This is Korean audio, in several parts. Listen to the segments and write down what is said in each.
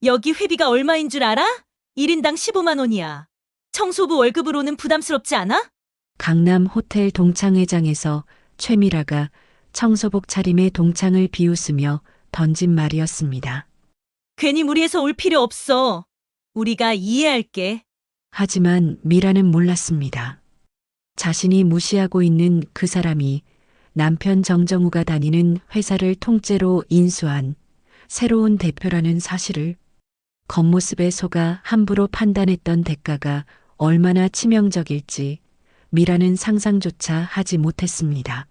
여기 회비가 얼마인 줄 알아? 1인당 15만 원이야. 청소부 월급으로는 부담스럽지 않아? 강남 호텔 동창회장에서 최미라가 청소복 차림의 동창을 비웃으며 던진 말이었습니다. 괜히 무리해서 올 필요 없어. 우리가 이해할게. 하지만 미라는 몰랐습니다. 자신이 무시하고 있는 그 사람이 남편 정정우가 다니는 회사를 통째로 인수한 새로운 대표라는 사실을. 겉모습에 속아 함부로 판단했던 대가가 얼마나 치명적일지 미라는 상상조차 하지 못했습니다.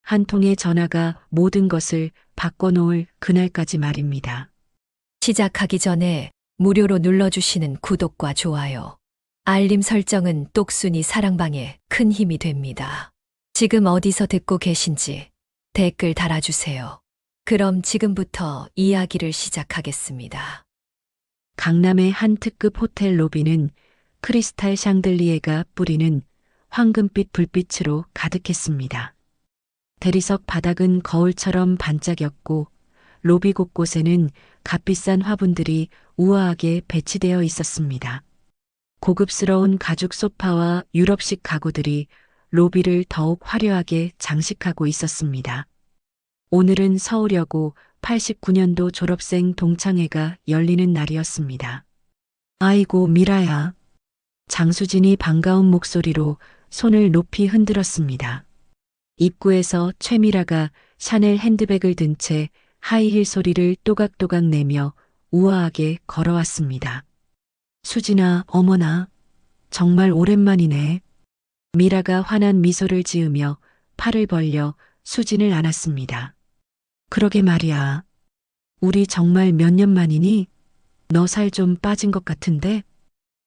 한 통의 전화가 모든 것을 바꿔놓을 그날까지 말입니다. 시작하기 전에 무료로 눌러주시는 구독과 좋아요, 알림 설정은 똑순이 사랑방에 큰 힘이 됩니다. 지금 어디서 듣고 계신지 댓글 달아주세요. 그럼 지금부터 이야기를 시작하겠습니다. 강남의 한 특급 호텔 로비는 크리스탈 샹들리에가 뿌리는 황금빛 불빛으로 가득했습니다. 대리석 바닥은 거울처럼 반짝였고 로비 곳곳에는 값비싼 화분들이 우아하게 배치되어 있었습니다. 고급스러운 가죽 소파와 유럽식 가구들이 로비를 더욱 화려하게 장식하고 있었습니다. 오늘은 서울여고 89년도 졸업생 동창회가 열리는 날이었습니다. 아이고 미라야. 장수진이 반가운 목소리로 손을 높이 흔들었습니다. 입구에서 최미라가 샤넬 핸드백을 든 채 하이힐 소리를 또각또각 내며 우아하게 걸어왔습니다. 수진아, 어머나, 정말 오랜만이네. 미라가 환한 미소를 지으며 팔을 벌려 수진을 안았습니다. 그러게 말이야. 우리 정말 몇 년 만이니? 너 살 좀 빠진 것 같은데?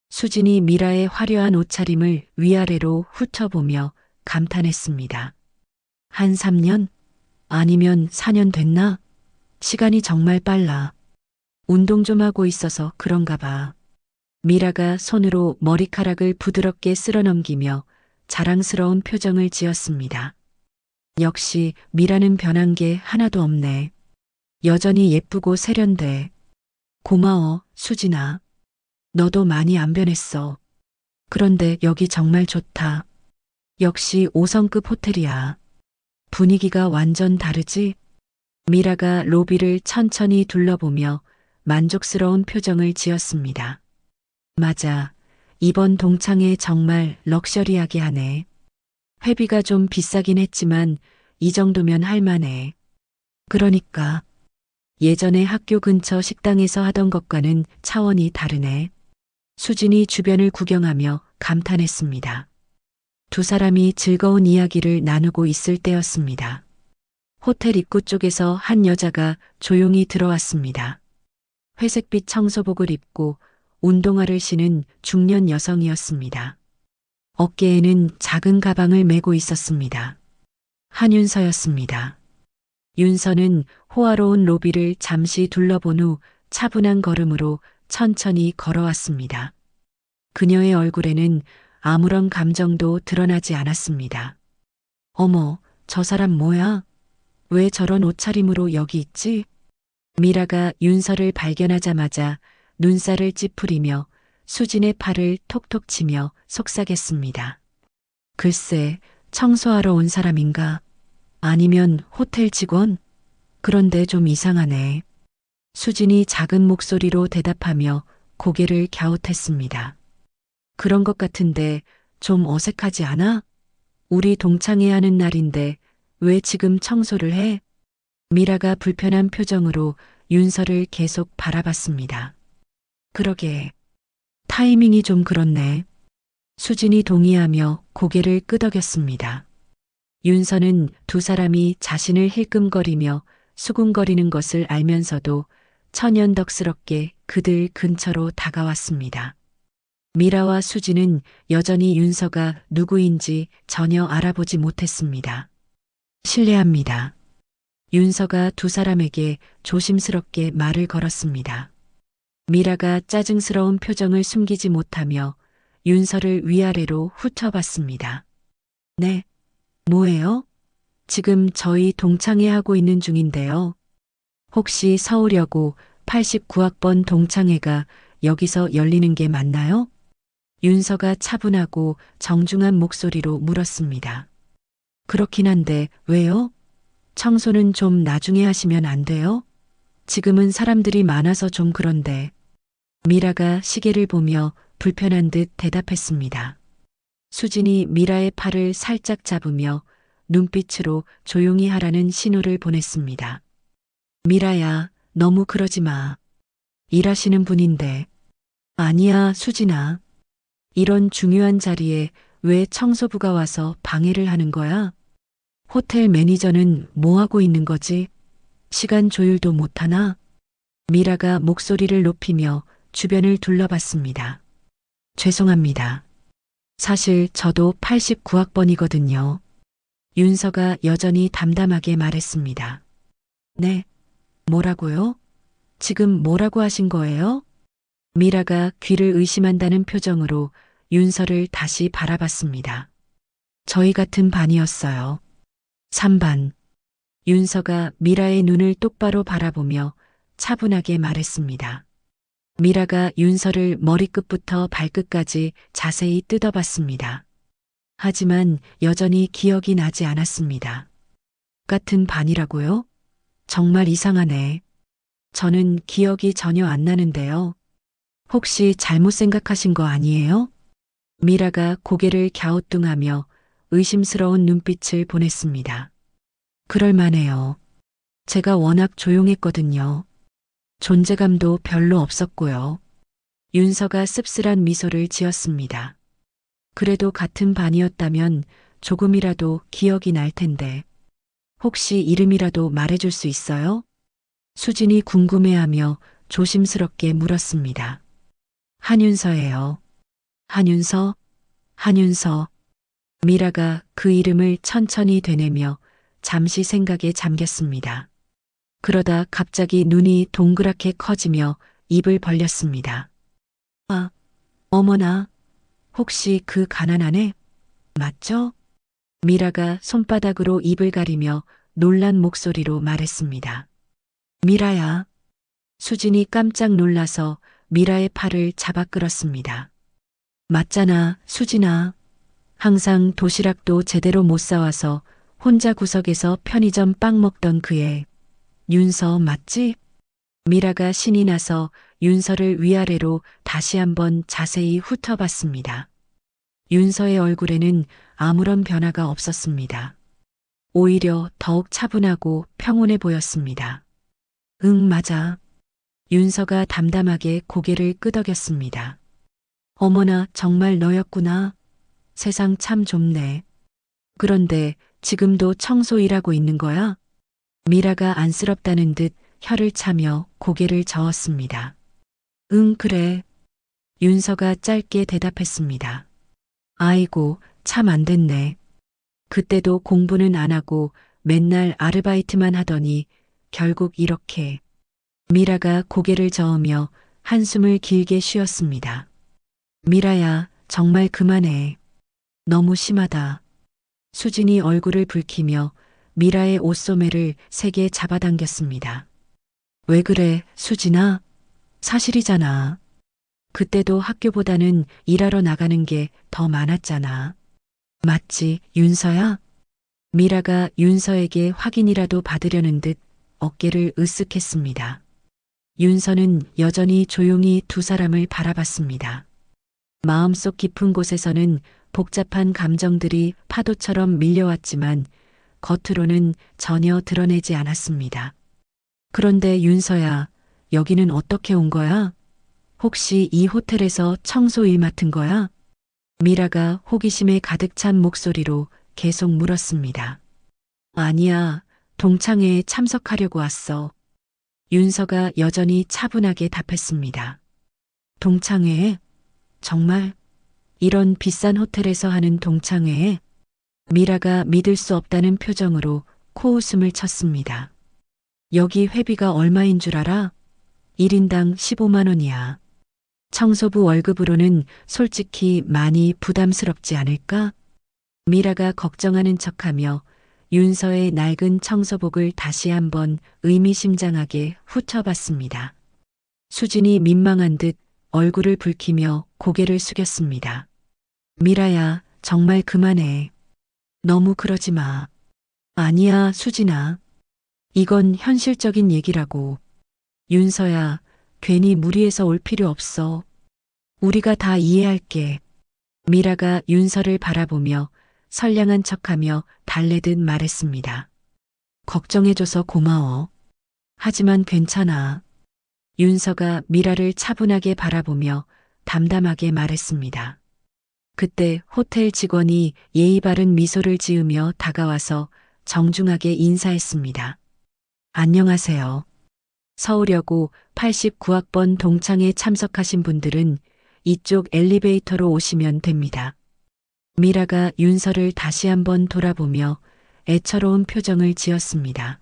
수진이 미라의 화려한 옷차림을 위아래로 훑어보며 감탄했습니다. 한 3년? 아니면 4년 됐나? 시간이 정말 빨라. 운동 좀 하고 있어서 그런가 봐. 미라가 손으로 머리카락을 부드럽게 쓸어넘기며 자랑스러운 표정을 지었습니다. 역시 미라는 변한 게 하나도 없네. 여전히 예쁘고 세련돼. 고마워, 수진아. 너도 많이 안 변했어. 그런데 여기 정말 좋다. 역시 5성급 호텔이야. 분위기가 완전 다르지? 미라가 로비를 천천히 둘러보며 만족스러운 표정을 지었습니다. 맞아. 이번 동창회 정말 럭셔리하게 하네. 회비가 좀 비싸긴 했지만 이 정도면 할만해. 그러니까 예전에 학교 근처 식당에서 하던 것과는 차원이 다르네. 수진이 주변을 구경하며 감탄했습니다. 두 사람이 즐거운 이야기를 나누고 있을 때였습니다. 호텔 입구 쪽에서 한 여자가 조용히 들어왔습니다. 회색빛 청소복을 입고 운동화를 신은 중년 여성이었습니다. 어깨에는 작은 가방을 메고 있었습니다. 한윤서였습니다. 윤서는 호화로운 로비를 잠시 둘러본 후 차분한 걸음으로 천천히 걸어왔습니다. 그녀의 얼굴에는 아무런 감정도 드러나지 않았습니다. 어머, 저 사람 뭐야? 왜 저런 옷차림으로 여기 있지? 미라가 윤서를 발견하자마자 눈살을 찌푸리며 수진의 팔을 톡톡 치며 속삭였습니다. 글쎄, 청소하러 온 사람인가? 아니면 호텔 직원? 그런데 좀 이상하네. 수진이 작은 목소리로 대답하며 고개를 갸웃했습니다. 그런 것 같은데 좀 어색하지 않아? 우리 동창회 하는 날인데 왜 지금 청소를 해? 미라가 불편한 표정으로 윤서를 계속 바라봤습니다. 그러게. 타이밍이 좀 그렇네. 수진이 동의하며 고개를 끄덕였습니다. 윤서는 두 사람이 자신을 힐끔거리며 수군거리는 것을 알면서도 천연덕스럽게 그들 근처로 다가왔습니다. 미라와 수진은 여전히 윤서가 누구인지 전혀 알아보지 못했습니다. 실례합니다. 윤서가 두 사람에게 조심스럽게 말을 걸었습니다. 미라가 짜증스러운 표정을 숨기지 못하며 윤서를 위아래로 훑어봤습니다. 네, 뭐예요? 지금 저희 동창회 하고 있는 중인데요. 혹시 서울여고 89학번 동창회가 여기서 열리는 게 맞나요? 윤서가 차분하고 정중한 목소리로 물었습니다. 그렇긴 한데 왜요? 청소는 좀 나중에 하시면 안 돼요? 지금은 사람들이 많아서 좀 그런데. 미라가 시계를 보며 불편한 듯 대답했습니다. 수진이 미라의 팔을 살짝 잡으며 눈빛으로 조용히 하라는 신호를 보냈습니다. 미라야, 너무 그러지 마. 일하시는 분인데. 아니야, 수진아. 이런 중요한 자리에 왜 청소부가 와서 방해를 하는 거야? 호텔 매니저는 뭐 하고 있는 거지? 시간 조율도 못하나? 미라가 목소리를 높이며 주변을 둘러봤습니다. 죄송합니다. 사실 저도 89학번이거든요. 윤서가 여전히 담담하게 말했습니다. 네. 뭐라고요? 지금 뭐라고 하신 거예요? 미라가 귀를 의심한다는 표정으로 윤서를 다시 바라봤습니다. 저희 같은 반이었어요. 3반. 윤서가 미라의 눈을 똑바로 바라보며 차분하게 말했습니다. 미라가 윤서를 머리끝부터 발끝까지 자세히 뜯어봤습니다. 하지만 여전히 기억이 나지 않았습니다. 같은 반이라고요? 정말 이상하네. 저는 기억이 전혀 안 나는데요. 혹시 잘못 생각하신 거 아니에요? 미라가 고개를 갸우뚱하며 의심스러운 눈빛을 보냈습니다. 그럴만해요. 제가 워낙 조용했거든요. 존재감도 별로 없었고요. 윤서가 씁쓸한 미소를 지었습니다. 그래도 같은 반이었다면 조금이라도 기억이 날 텐데. 혹시 이름이라도 말해줄 수 있어요? 수진이 궁금해하며 조심스럽게 물었습니다. 한윤서예요. 한윤서? 한윤서. 미라가 그 이름을 천천히 되뇌며 잠시 생각에 잠겼습니다. 그러다 갑자기 눈이 동그랗게 커지며 입을 벌렸습니다. 아, 어머나. 혹시 그 가난한 애? 맞죠? 미라가 손바닥으로 입을 가리며 놀란 목소리로 말했습니다. 미라야. 수진이 깜짝 놀라서 미라의 팔을 잡아 끌었습니다. 맞잖아, 수진아. 항상 도시락도 제대로 못 사와서 혼자 구석에서 편의점 빵 먹던 그 애. 윤서 맞지? 미라가 신이 나서 윤서를 위아래로 다시 한번 자세히 훑어봤습니다. 윤서의 얼굴에는 아무런 변화가 없었습니다. 오히려 더욱 차분하고 평온해 보였습니다. 응, 맞아. 윤서가 담담하게 고개를 끄덕였습니다. 어머나, 정말 너였구나. 세상 참 좁네. 그런데 지금도 청소 일하고 있는 거야? 미라가 안쓰럽다는 듯 혀를 차며 고개를 저었습니다. 응, 그래. 윤서가 짧게 대답했습니다. 아이고, 참 안 됐네. 그때도 공부는 안 하고 맨날 아르바이트만 하더니 결국 이렇게. 미라가 고개를 저으며 한숨을 길게 쉬었습니다. 미라야, 정말 그만해. 너무 심하다. 수진이 얼굴을 붉히며 미라의 옷소매를 세게 잡아당겼습니다. 왜 그래, 수진아? 사실이잖아. 그때도 학교보다는 일하러 나가는 게 더 많았잖아. 맞지, 윤서야? 미라가 윤서에게 확인이라도 받으려는 듯 어깨를 으쓱했습니다. 윤서는 여전히 조용히 두 사람을 바라봤습니다. 마음속 깊은 곳에서는 복잡한 감정들이 파도처럼 밀려왔지만 겉으로는 전혀 드러내지 않았습니다. 그런데 윤서야, 여기는 어떻게 온 거야? 혹시 이 호텔에서 청소 일 맡은 거야? 미라가 호기심에 가득 찬 목소리로 계속 물었습니다. 아니야, 동창회에 참석하려고 왔어. 윤서가 여전히 차분하게 답했습니다. 동창회에? 정말? 이런 비싼 호텔에서 하는 동창회에? 미라가 믿을 수 없다는 표정으로 코웃음을 쳤습니다. 여기 회비가 얼마인 줄 알아? 1인당 15만 원이야. 청소부 월급으로는 솔직히 많이 부담스럽지 않을까? 미라가 걱정하는 척하며 윤서의 낡은 청소복을 다시 한번 의미심장하게 훑어봤습니다. 수진이 민망한 듯 얼굴을 붉히며 고개를 숙였습니다. 미라야, 정말 그만해. 너무 그러지 마. 아니야, 수진아. 이건 현실적인 얘기라고. 윤서야, 괜히 무리해서 올 필요 없어. 우리가 다 이해할게. 미라가 윤서를 바라보며 선량한 척하며 달래듯 말했습니다. 걱정해줘서 고마워. 하지만 괜찮아. 윤서가 미라를 차분하게 바라보며 담담하게 말했습니다. 그때 호텔 직원이 예의 바른 미소를 지으며 다가와서 정중하게 인사했습니다. 안녕하세요. 서울여고 89학번 동창회 참석하신 분들은 이쪽 엘리베이터로 오시면 됩니다. 미라가 윤서를 다시 한번 돌아보며 애처로운 표정을 지었습니다.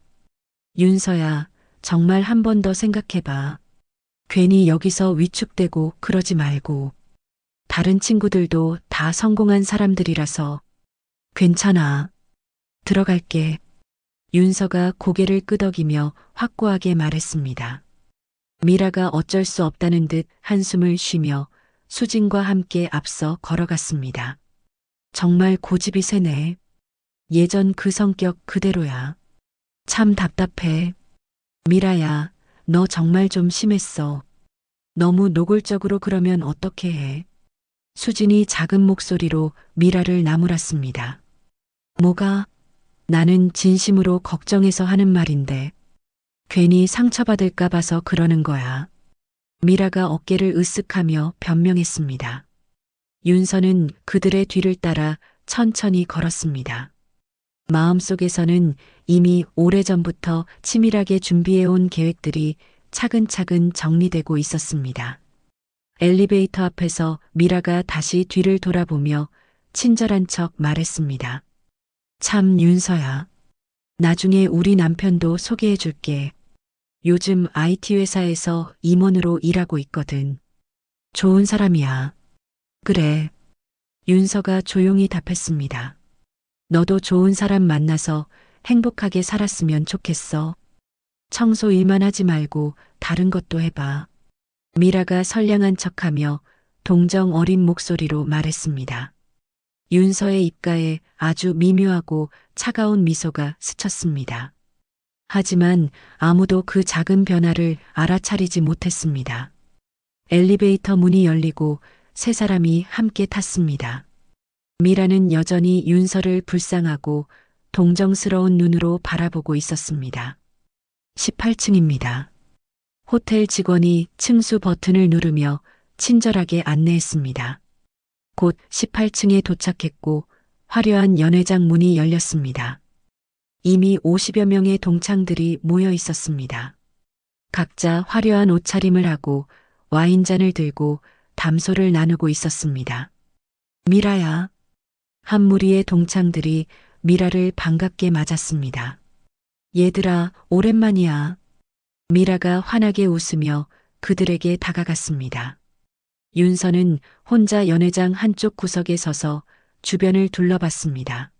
윤서야, 정말 한 번 더 생각해봐. 괜히 여기서 위축되고 그러지 말고. 다른 친구들도 다 성공한 사람들이라서. 괜찮아. 들어갈게. 윤서가 고개를 끄덕이며 확고하게 말했습니다. 미라가 어쩔 수 없다는 듯 한숨을 쉬며 수진과 함께 앞서 걸어갔습니다. 정말 고집이 세네. 예전 그 성격 그대로야. 참 답답해. 미라야, 너 정말 좀 심했어. 너무 노골적으로 그러면 어떻게 해? 수진이 작은 목소리로 미라를 나무랐습니다. 뭐가? 나는 진심으로 걱정해서 하는 말인데 괜히 상처받을까 봐서 그러는 거야. 미라가 어깨를 으쓱하며 변명했습니다. 윤서는 그들의 뒤를 따라 천천히 걸었습니다. 마음속에서는 이미 오래전부터 치밀하게 준비해온 계획들이 차근차근 정리되고 있었습니다. 엘리베이터 앞에서 미라가 다시 뒤를 돌아보며 친절한 척 말했습니다. 참 윤서야. 나중에 우리 남편도 소개해 줄게. 요즘 IT 회사에서 임원으로 일하고 있거든. 좋은 사람이야. 그래. 윤서가 조용히 답했습니다. 너도 좋은 사람 만나서 행복하게 살았으면 좋겠어. 청소 일만 하지 말고 다른 것도 해봐. 미라가 선량한 척하며 동정 어린 목소리로 말했습니다. 윤서의 입가에 아주 미묘하고 차가운 미소가 스쳤습니다. 하지만 아무도 그 작은 변화를 알아차리지 못했습니다. 엘리베이터 문이 열리고 세 사람이 함께 탔습니다. 미라는 여전히 윤서를 불쌍하고 동정스러운 눈으로 바라보고 있었습니다. 18층입니다. 호텔 직원이 층수 버튼을 누르며 친절하게 안내했습니다. 곧 18층에 도착했고 화려한 연회장 문이 열렸습니다. 이미 50여 명의 동창들이 모여 있었습니다. 각자 화려한 옷차림을 하고 와인잔을 들고 담소를 나누고 있었습니다. 미라야. 한 무리의 동창들이 미라를 반갑게 맞았습니다. 얘들아, 오랜만이야. 미라가 환하게 웃으며 그들에게 다가갔습니다. 윤서는 혼자 연회장 한쪽 구석에 서서 주변을 둘러봤습니다.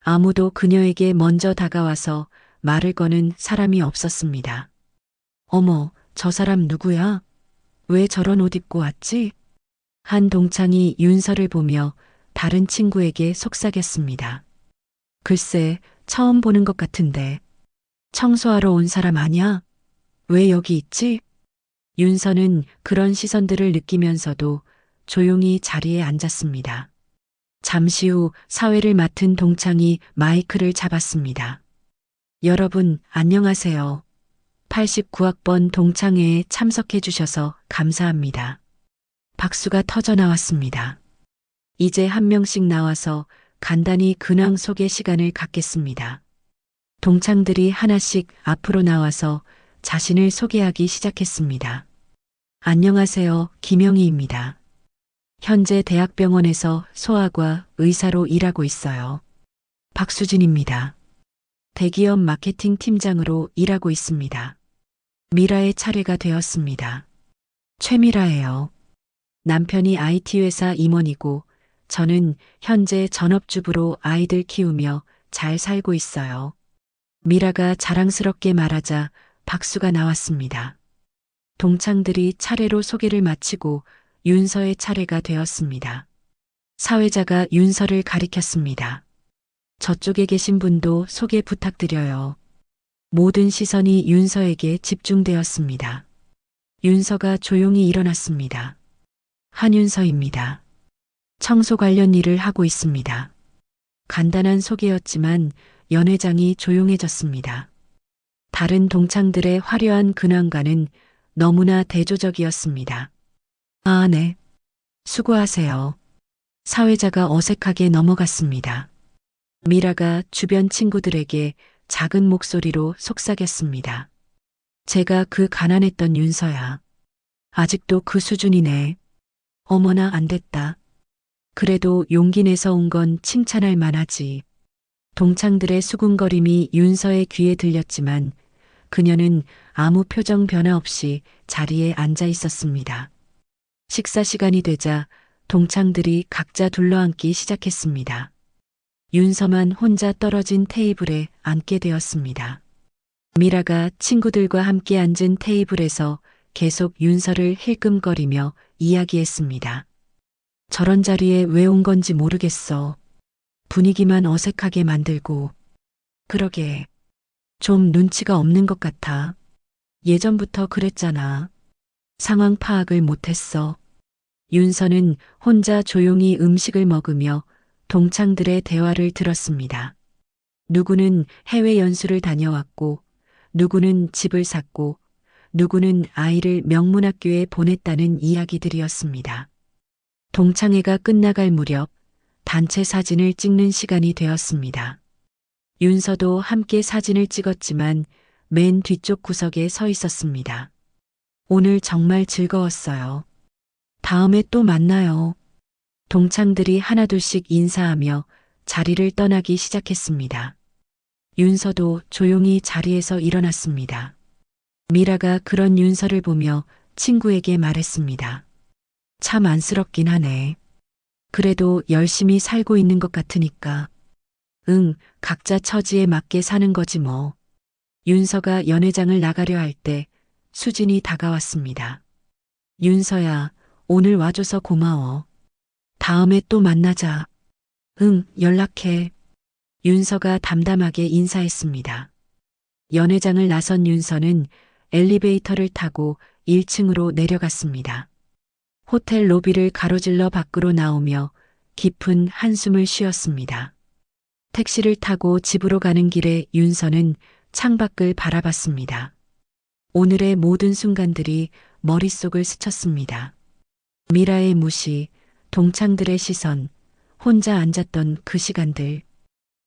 아무도 그녀에게 먼저 다가와서 말을 거는 사람이 없었습니다. 어머, 저 사람 누구야? 왜 저런 옷 입고 왔지? 한 동창이 윤서를 보며 다른 친구에게 속삭였습니다. 글쎄, 처음 보는 것 같은데. 청소하러 온 사람 아니야? 왜 여기 있지? 윤서는 그런 시선들을 느끼면서도 조용히 자리에 앉았습니다. 잠시 후 사회를 맡은 동창이 마이크를 잡았습니다. 여러분, 안녕하세요. 89학번 동창회에 참석해 주셔서 감사합니다. 박수가 터져 나왔습니다. 이제 한 명씩 나와서 간단히 근황 소개 시간을 갖겠습니다. 동창들이 하나씩 앞으로 나와서 자신을 소개하기 시작했습니다. 안녕하세요, 김영희입니다. 현재 대학병원에서 소아과 의사로 일하고 있어요. 박수진입니다. 대기업 마케팅 팀장으로 일하고 있습니다. 미라의 차례가 되었습니다. 최미라예요. 남편이 IT 회사 임원이고 저는 현재 전업주부로 아이들 키우며 잘 살고 있어요. 미라가 자랑스럽게 말하자 박수가 나왔습니다. 동창들이 차례로 소개를 마치고 윤서의 차례가 되었습니다. 사회자가 윤서를 가리켰습니다. 저쪽에 계신 분도 소개 부탁드려요. 모든 시선이 윤서에게 집중되었습니다. 윤서가 조용히 일어났습니다. 한윤서입니다. 청소 관련 일을 하고 있습니다. 간단한 소개였지만 연회장이 조용해졌습니다. 다른 동창들의 화려한 근황과는 너무나 대조적이었습니다. 아, 네. 수고하세요. 사회자가 어색하게 넘어갔습니다. 미라가 주변 친구들에게 작은 목소리로 속삭였습니다. 제가 그 가난했던 윤서야. 아직도 그 수준이네. 어머나 안 됐다. 그래도 용기 내서 온 건 칭찬할 만하지. 동창들의 수군거림이 윤서의 귀에 들렸지만 그녀는 아무 표정 변화 없이 자리에 앉아 있었습니다. 식사 시간이 되자 동창들이 각자 둘러앉기 시작했습니다. 윤서만 혼자 떨어진 테이블에 앉게 되었습니다. 미라가 친구들과 함께 앉은 테이블에서 계속 윤서를 힐끔거리며 이야기했습니다. 저런 자리에 왜 온 건지 모르겠어. 분위기만 어색하게 만들고. 그러게. 좀 눈치가 없는 것 같아. 예전부터 그랬잖아. 상황 파악을 못했어. 윤서는 혼자 조용히 음식을 먹으며 동창들의 대화를 들었습니다. 누구는 해외 연수를 다녀왔고, 누구는 집을 샀고, 누구는 아이를 명문학교에 보냈다는 이야기들이었습니다. 동창회가 끝나갈 무렵 단체 사진을 찍는 시간이 되었습니다. 윤서도 함께 사진을 찍었지만 맨 뒤쪽 구석에 서 있었습니다. 오늘 정말 즐거웠어요. 다음에 또 만나요. 동창들이 하나둘씩 인사하며 자리를 떠나기 시작했습니다. 윤서도 조용히 자리에서 일어났습니다. 미라가 그런 윤서를 보며 친구에게 말했습니다. 참 안쓰럽긴 하네. 그래도 열심히 살고 있는 것 같으니까. 응, 각자 처지에 맞게 사는 거지 뭐. 윤서가 연회장을 나가려 할 때 수진이 다가왔습니다. 윤서야, 오늘 와줘서 고마워. 다음에 또 만나자. 응, 연락해. 윤서가 담담하게 인사했습니다. 연회장을 나선 윤서는 엘리베이터를 타고 1층으로 내려갔습니다. 호텔 로비를 가로질러 밖으로 나오며 깊은 한숨을 쉬었습니다. 택시를 타고 집으로 가는 길에 윤서는 창밖을 바라봤습니다. 오늘의 모든 순간들이 머릿속을 스쳤습니다. 미라의 무시, 동창들의 시선, 혼자 앉았던 그 시간들.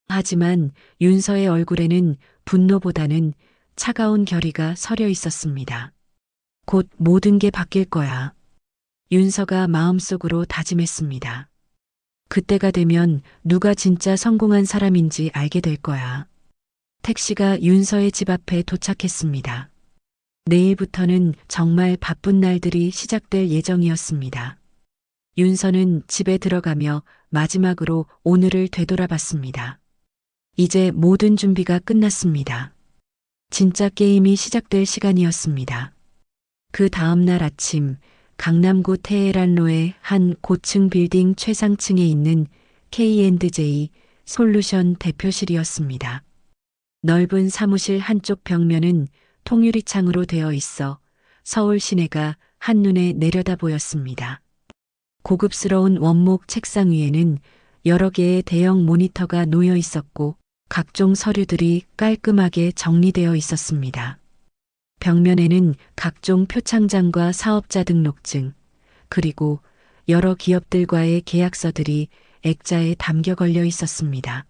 하지만 윤서의 얼굴에는 분노보다는 차가운 결의가 서려 있었습니다. 곧 모든 게 바뀔 거야. 윤서가 마음속으로 다짐했습니다. 그때가 되면 누가 진짜 성공한 사람인지 알게 될 거야. 택시가 윤서의 집 앞에 도착했습니다. 내일부터는 정말 바쁜 날들이 시작될 예정이었습니다. 윤서는 집에 들어가며 마지막으로 오늘을 되돌아봤습니다. 이제 모든 준비가 끝났습니다. 진짜 게임이 시작될 시간이었습니다. 그 다음날 아침 강남구 테헤란로의 한 고층 빌딩 최상층에 있는 K&J 솔루션 대표실이었습니다. 넓은 사무실 한쪽 벽면은 통유리창으로 되어 있어 서울 시내가 한눈에 내려다 보였습니다. 고급스러운 원목 책상 위에는 여러 개의 대형 모니터가 놓여 있었고 각종 서류들이 깔끔하게 정리되어 있었습니다. 벽면에는 각종 표창장과 사업자 등록증, 그리고 여러 기업들과의 계약서들이 액자에 담겨 걸려 있었습니다.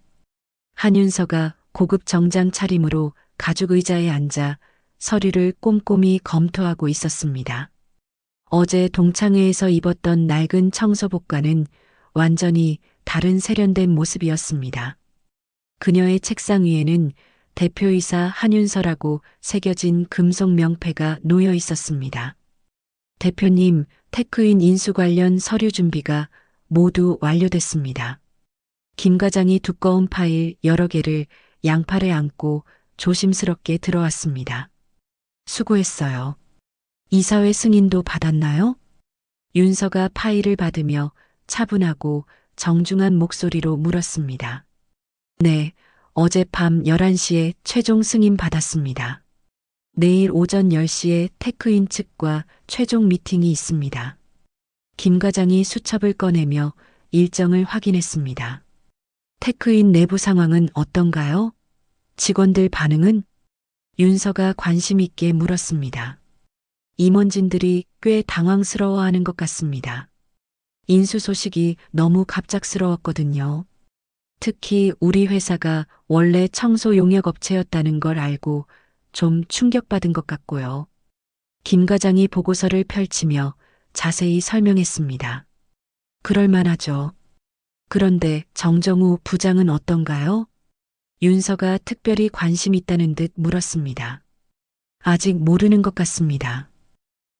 한윤서가 고급 정장 차림으로 가죽 의자에 앉아 서류를 꼼꼼히 검토하고 있었습니다. 어제 동창회에서 입었던 낡은 청소복과는 완전히 다른 세련된 모습이었습니다. 그녀의 책상 위에는 대표이사 한윤서라고 새겨진 금속 명패가 놓여 있었습니다. 대표님, 테크인 인수 관련 서류 준비가 모두 완료됐습니다. 김 과장이 두꺼운 파일 여러 개를 양팔에 안고 조심스럽게 들어왔습니다. 수고했어요. 이사회 승인도 받았나요? 윤서가 파일을 받으며 차분하고 정중한 목소리로 물었습니다. 네, 어젯밤 11시에 최종 승인 받았습니다. 내일 오전 10시에 테크인 측과 최종 미팅이 있습니다. 김 과장이 수첩을 꺼내며 일정을 확인했습니다. 테크인 내부 상황은 어떤가요? 직원들 반응은? 윤서가 관심 있게 물었습니다. 임원진들이 꽤 당황스러워하는 것 같습니다. 인수 소식이 너무 갑작스러웠거든요. 특히 우리 회사가 원래 청소 용역 업체였다는 걸 알고 좀 충격받은 것 같고요. 김 과장이 보고서를 펼치며 자세히 설명했습니다. 그럴 만하죠. 그런데 정정우 부장은 어떤가요? 윤서가 특별히 관심 있다는 듯 물었습니다. 아직 모르는 것 같습니다.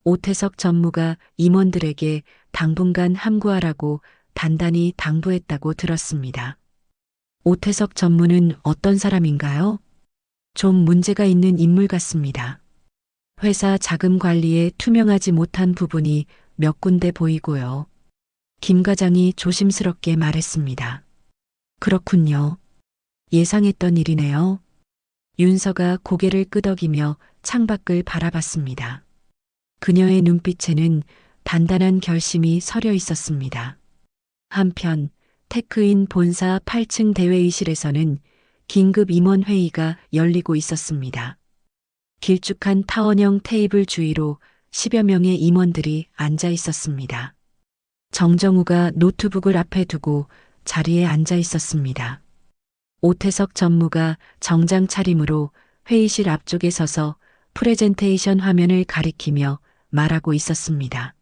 오태석 전무가 임원들에게 당분간 함구하라고 단단히 당부했다고 들었습니다. 오태석 전무는 어떤 사람인가요? 좀 문제가 있는 인물 같습니다. 회사 자금 관리에 투명하지 못한 부분이 몇 군데 보이고요. 김 과장이 조심스럽게 말했습니다. 그렇군요. 예상했던 일이네요. 윤서가 고개를 끄덕이며 창밖을 바라봤습니다. 그녀의 눈빛에는 단단한 결심이 서려 있었습니다. 한편 테크인 본사 8층 대회의실에서는 긴급 임원 회의가 열리고 있었습니다. 길쭉한 타원형 테이블 주위로 10여 명의 임원들이 앉아 있었습니다. 정정우가 노트북을 앞에 두고 자리에 앉아 있었습니다. 오태석 전무가 정장 차림으로 회의실 앞쪽에 서서 프레젠테이션 화면을 가리키며 말하고 있었습니다.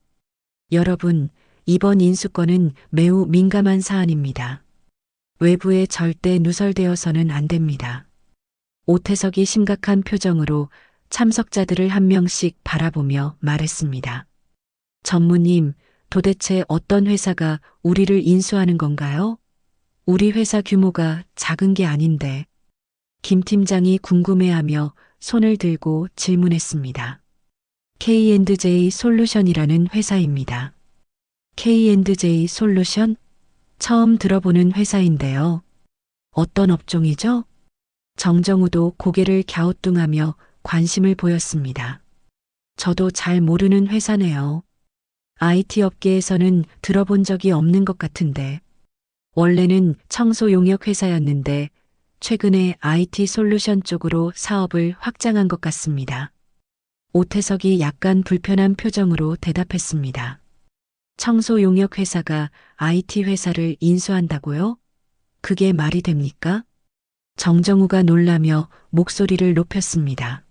여러분, 이번 인수권은 매우 민감한 사안입니다. 외부에 절대 누설되어서는 안 됩니다. 오태석이 심각한 표정으로 참석자들을 한 명씩 바라보며 말했습니다. 전무님, 도대체 어떤 회사가 우리를 인수하는 건가요? 우리 회사 규모가 작은 게 아닌데. 김 팀장이 궁금해하며 손을 들고 질문했습니다. K&J 솔루션이라는 회사입니다. K&J 솔루션? 처음 들어보는 회사인데요. 어떤 업종이죠? 정정우도 고개를 갸우뚱하며 관심을 보였습니다. 저도 잘 모르는 회사네요. IT 업계에서는 들어본 적이 없는 것 같은데. 원래는 청소 용역 회사였는데 최근에 IT 솔루션 쪽으로 사업을 확장한 것 같습니다. 오태석이 약간 불편한 표정으로 대답했습니다. 청소 용역 회사가 IT 회사를 인수한다고요? 그게 말이 됩니까? 정정우가 놀라며 목소리를 높였습니다.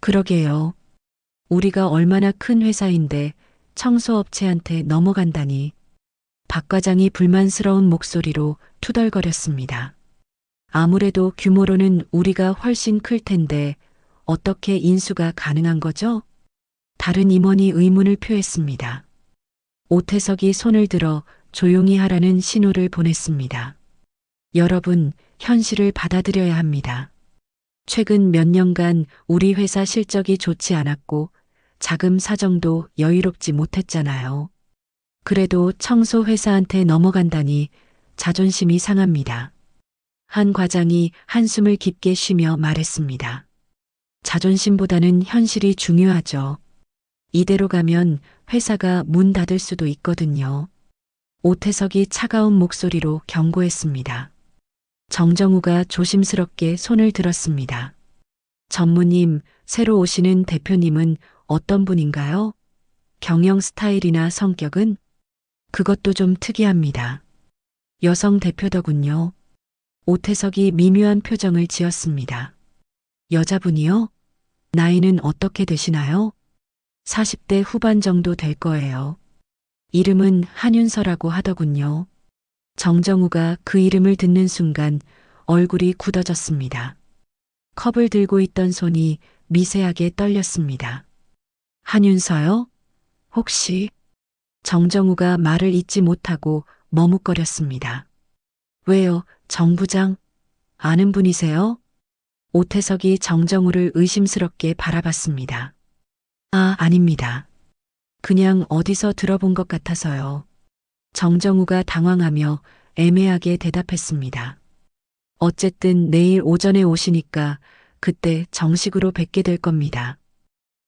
그러게요. 우리가 얼마나 큰 회사인데 청소업체한테 넘어간다니. 박 과장이 불만스러운 목소리로 투덜거렸습니다. 아무래도 규모로는 우리가 훨씬 클 텐데 어떻게 인수가 가능한 거죠? 다른 임원이 의문을 표했습니다. 오태석이 손을 들어 조용히 하라는 신호를 보냈습니다. 여러분, 현실을 받아들여야 합니다. 최근 몇 년간 우리 회사 실적이 좋지 않았고 자금 사정도 여유롭지 못했잖아요. 그래도 청소 회사한테 넘어간다니 자존심이 상합니다. 한 과장이 한숨을 깊게 쉬며 말했습니다. 자존심보다는 현실이 중요하죠. 이대로 가면 회사가 문 닫을 수도 있거든요. 오태석이 차가운 목소리로 경고했습니다. 정정우가 조심스럽게 손을 들었습니다. 전무님, 새로 오시는 대표님은 어떤 분인가요? 경영 스타일이나 성격은? 그것도 좀 특이합니다. 여성 대표더군요. 오태석이 미묘한 표정을 지었습니다. 여자분이요? 나이는 어떻게 되시나요? 40대 후반 정도 될 거예요. 이름은 한윤서라고 하더군요. 정정우가 그 이름을 듣는 순간 얼굴이 굳어졌습니다. 컵을 들고 있던 손이 미세하게 떨렸습니다. 한윤서요? 혹시? 정정우가 말을 잇지 못하고 머뭇거렸습니다. 왜요, 정 부장? 아는 분이세요? 오태석이 정정우를 의심스럽게 바라봤습니다. 아, 아닙니다. 그냥 어디서 들어본 것 같아서요. 정정우가 당황하며 애매하게 대답했습니다. 어쨌든 내일 오전에 오시니까 그때 정식으로 뵙게 될 겁니다.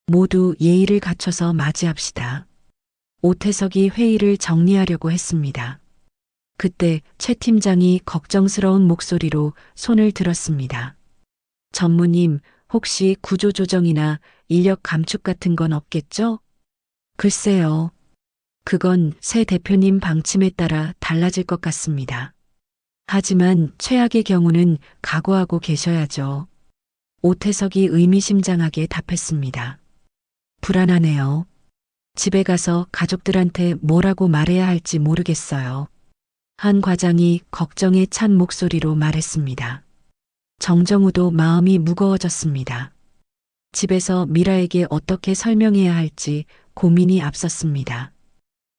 모두 예의를 갖춰서 맞이합시다. 오태석이 회의를 정리하려고 했습니다. 그때 최 팀장이 걱정스러운 목소리로 손을 들었습니다. 전무님, 혹시 구조조정이나 인력 감축 같은 건 없겠죠? 글쎄요. 그건 새 대표님 방침에 따라 달라질 것 같습니다. 하지만 최악의 경우는 각오하고 계셔야죠. 오태석이 의미심장하게 답했습니다. 불안하네요. 집에 가서 가족들한테 뭐라고 말해야 할지 모르겠어요. 한 과장이 걱정에 찬 목소리로 말했습니다. 정정우도 마음이 무거워졌습니다. 집에서 미라에게 어떻게 설명해야 할지 고민이 앞섰습니다.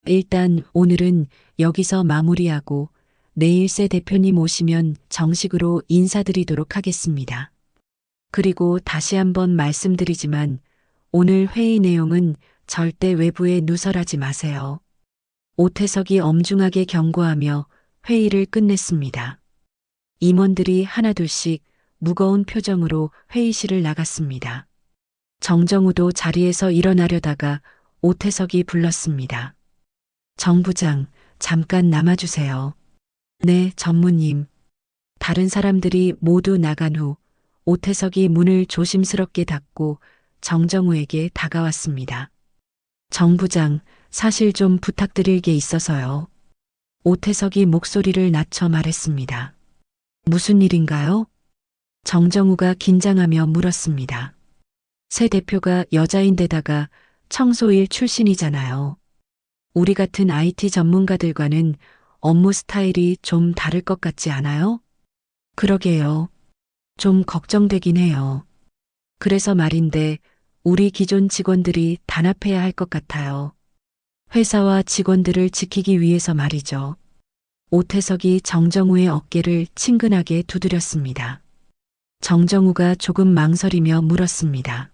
일단 오늘은 여기서 마무리하고 내일 새 대표님 오시면 정식으로 인사드리도록 하겠습니다. 그리고 다시 한번 말씀드리지만 오늘 회의 내용은 절대 외부에 누설하지 마세요. 오태석이 엄중하게 경고하며 회의를 끝냈습니다. 임원들이 하나둘씩 무거운 표정으로 회의실을 나갔습니다. 정정우도 자리에서 일어나려다가 오태석이 불렀습니다. 정 부장, 잠깐 남아주세요. 네, 전무님. 다른 사람들이 모두 나간 후 오태석이 문을 조심스럽게 닫고 정정우에게 다가왔습니다. 정 부장, 사실 좀 부탁드릴 게 있어서요. 오태석이 목소리를 낮춰 말했습니다. 무슨 일인가요? 정정우가 긴장하며 물었습니다. 새 대표가 여자인데다가 청소일 출신이잖아요. 우리 같은 IT 전문가들과는 업무 스타일이 좀 다를 것 같지 않아요? 그러게요. 좀 걱정되긴 해요. 그래서 말인데 우리 기존 직원들이 단합해야 할 것 같아요. 회사와 직원들을 지키기 위해서 말이죠. 오태석이 정정우의 어깨를 친근하게 두드렸습니다. 정정우가 조금 망설이며 물었습니다.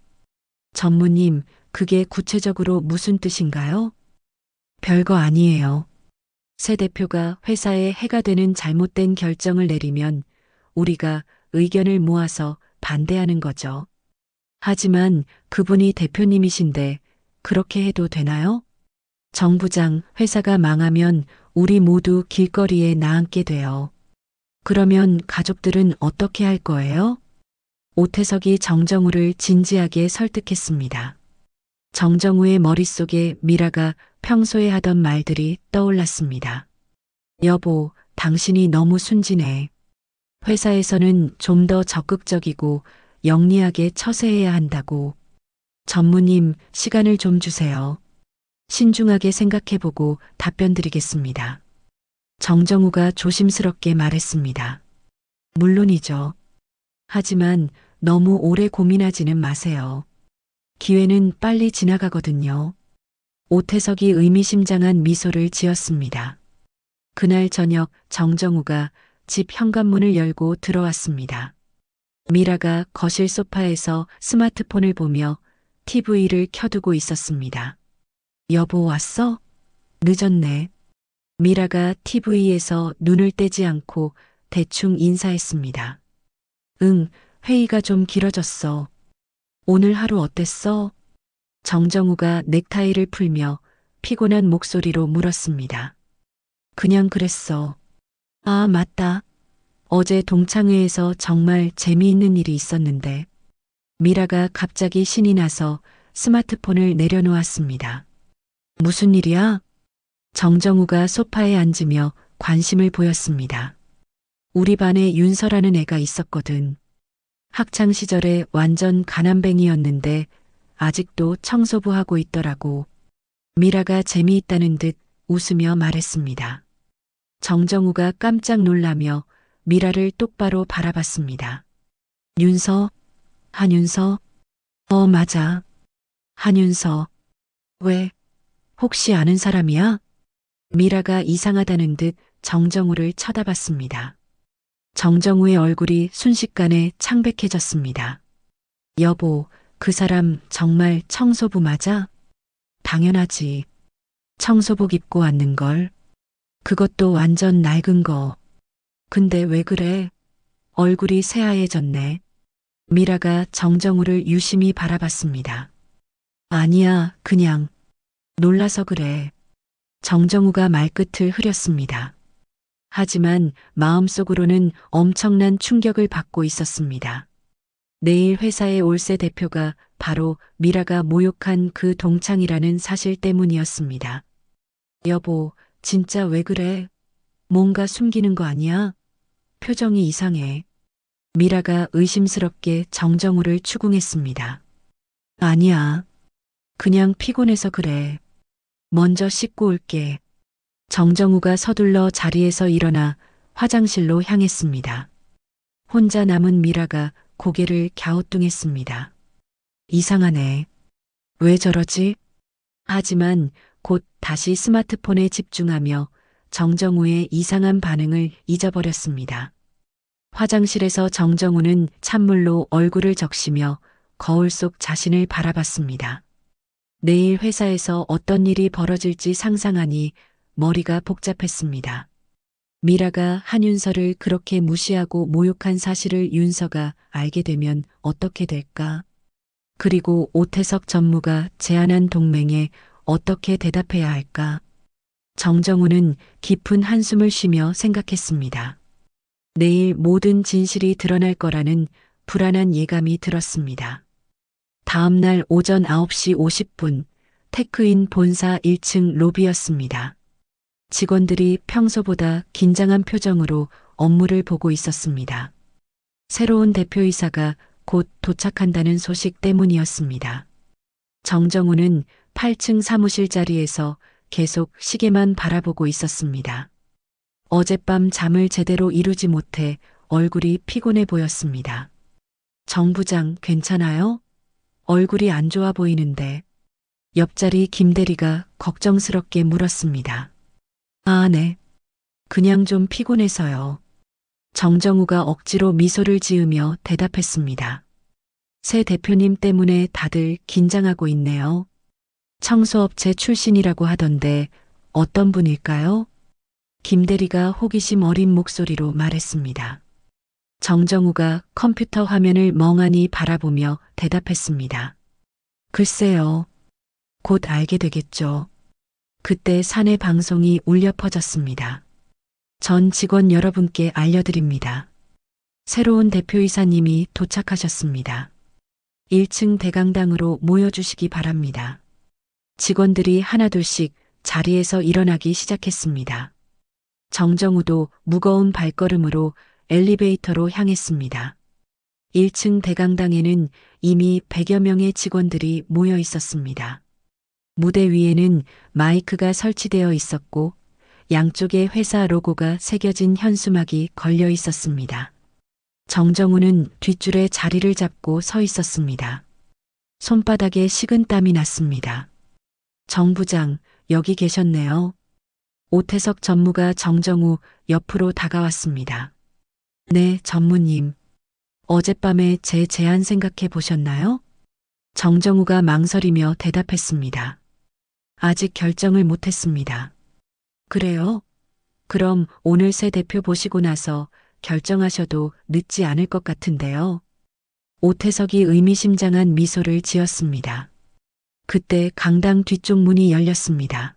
전무님, 그게 구체적으로 무슨 뜻인가요? 별거 아니에요. 새 대표가 회사에 해가 되는 잘못된 결정을 내리면 우리가 의견을 모아서 반대하는 거죠. 하지만 그분이 대표님이신데 그렇게 해도 되나요? 정 부장, 회사가 망하면 우리 모두 길거리에 나앉게 돼요. 그러면 가족들은 어떻게 할 거예요? 오태석이 정정우를 진지하게 설득했습니다. 정정우의 머릿속에 미라가 평소에 하던 말들이 떠올랐습니다. 여보, 당신이 너무 순진해. 회사에서는 좀 더 적극적이고 영리하게 처세해야 한다고. 전무님, 시간을 좀 주세요. 신중하게 생각해보고 답변 드리겠습니다. 정정우가 조심스럽게 말했습니다. 물론이죠. 하지만 너무 오래 고민하지는 마세요. 기회는 빨리 지나가거든요. 오태석이 의미심장한 미소를 지었습니다. 그날 저녁 정정우가 집 현관문을 열고 들어왔습니다. 미라가 거실 소파에서 스마트폰을 보며 TV를 켜두고 있었습니다. 여보 왔어? 늦었네. 미라가 TV에서 눈을 떼지 않고 대충 인사했습니다. 응, 회의가 좀 길어졌어. 오늘 하루 어땠어? 정정우가 넥타이를 풀며 피곤한 목소리로 물었습니다. 그냥 그랬어. 아, 맞다. 어제 동창회에서 정말 재미있는 일이 있었는데. 미라가 갑자기 신이 나서 스마트폰을 내려놓았습니다. 무슨 일이야? 정정우가 소파에 앉으며 관심을 보였습니다. 우리 반에 윤서라는 애가 있었거든. 학창 시절에 완전 가난뱅이였는데 아직도 청소부 하고 있더라고. 미라가 재미있다는 듯 웃으며 말했습니다. 정정우가 깜짝 놀라며 미라를 똑바로 바라봤습니다. 윤서? 한윤서? 맞아. 한윤서. 왜? 혹시 아는 사람이야? 미라가 이상하다는 듯 정정우를 쳐다봤습니다. 정정우의 얼굴이 순식간에 창백해졌습니다. 여보, 그 사람 정말 청소부 맞아? 당연하지. 청소복 입고 왔는 걸. 그것도 완전 낡은 거. 근데 왜 그래? 얼굴이 새하얘졌네. 미라가 정정우를 유심히 바라봤습니다. 아니야, 그냥 놀라서 그래. 정정우가 말끝을 흐렸습니다. 하지만 마음속으로는 엄청난 충격을 받고 있었습니다. 내일 회사에 올 새 대표가 바로 미라가 모욕한 그 동창이라는 사실 때문이었습니다. 여보, 진짜 왜 그래? 뭔가 숨기는 거 아니야? 표정이 이상해. 미라가 의심스럽게 정정우를 추궁했습니다. 아니야. 그냥 피곤해서 그래. 먼저 씻고 올게. 정정우가 서둘러 자리에서 일어나 화장실로 향했습니다. 혼자 남은 미라가 고개를 갸우뚱했습니다. 이상하네. 왜 저러지? 하지만 곧 다시 스마트폰에 집중하며 정정우의 이상한 반응을 잊어버렸습니다. 화장실에서 정정우는 찬물로 얼굴을 적시며 거울 속 자신을 바라봤습니다. 내일 회사에서 어떤 일이 벌어질지 상상하니 머리가 복잡했습니다. 미라가 한윤서를 그렇게 무시하고 모욕한 사실을 윤서가 알게 되면 어떻게 될까? 그리고 오태석 전무가 제안한 동맹에 어떻게 대답해야 할까? 정정우는 깊은 한숨을 쉬며 생각했습니다. 내일 모든 진실이 드러날 거라는 불안한 예감이 들었습니다. 다음 날 오전 9시 50분 테크인 본사 1층 로비였습니다. 직원들이 평소보다 긴장한 표정으로 업무를 보고 있었습니다. 새로운 대표이사가 곧 도착한다는 소식 때문이었습니다. 정정우는 8층 사무실 자리에서 계속 시계만 바라보고 있었습니다. 어젯밤 잠을 제대로 이루지 못해 얼굴이 피곤해 보였습니다. 정 부장 괜찮아요? 얼굴이 안 좋아 보이는데. 옆자리 김대리가 걱정스럽게 물었습니다. 아, 네. 그냥 좀 피곤해서요. 정정우가 억지로 미소를 지으며 대답했습니다. 새 대표님 때문에 다들 긴장하고 있네요. 청소업체 출신이라고 하던데 어떤 분일까요? 김대리가 호기심 어린 목소리로 말했습니다. 정정우가 컴퓨터 화면을 멍하니 바라보며 대답했습니다. 글쎄요. 곧 알게 되겠죠. 그때 사내 방송이 울려 퍼졌습니다. 전 직원 여러분께 알려드립니다. 새로운 대표이사님이 도착하셨습니다. 1층 대강당으로 모여주시기 바랍니다. 직원들이 하나둘씩 자리에서 일어나기 시작했습니다. 정정우도 무거운 발걸음으로 엘리베이터로 향했습니다. 1층 대강당에는 이미 100여 명의 직원들이 모여 있었습니다. 무대 위에는 마이크가 설치되어 있었고 양쪽에 회사 로고가 새겨진 현수막이 걸려 있었습니다. 정정우는 뒷줄에 자리를 잡고 서 있었습니다. 손바닥에 식은땀이 났습니다. 정 부장, 여기 계셨네요. 오태석 전무가 정정우 옆으로 다가왔습니다. 네, 전무님. 어젯밤에 제 제안 생각해 보셨나요? 정정우가 망설이며 대답했습니다. 아직 결정을 못했습니다. 그래요? 그럼 오늘 새 대표 보시고 나서 결정하셔도 늦지 않을 것 같은데요. 오태석이 의미심장한 미소를 지었습니다. 그때 강당 뒤쪽 문이 열렸습니다.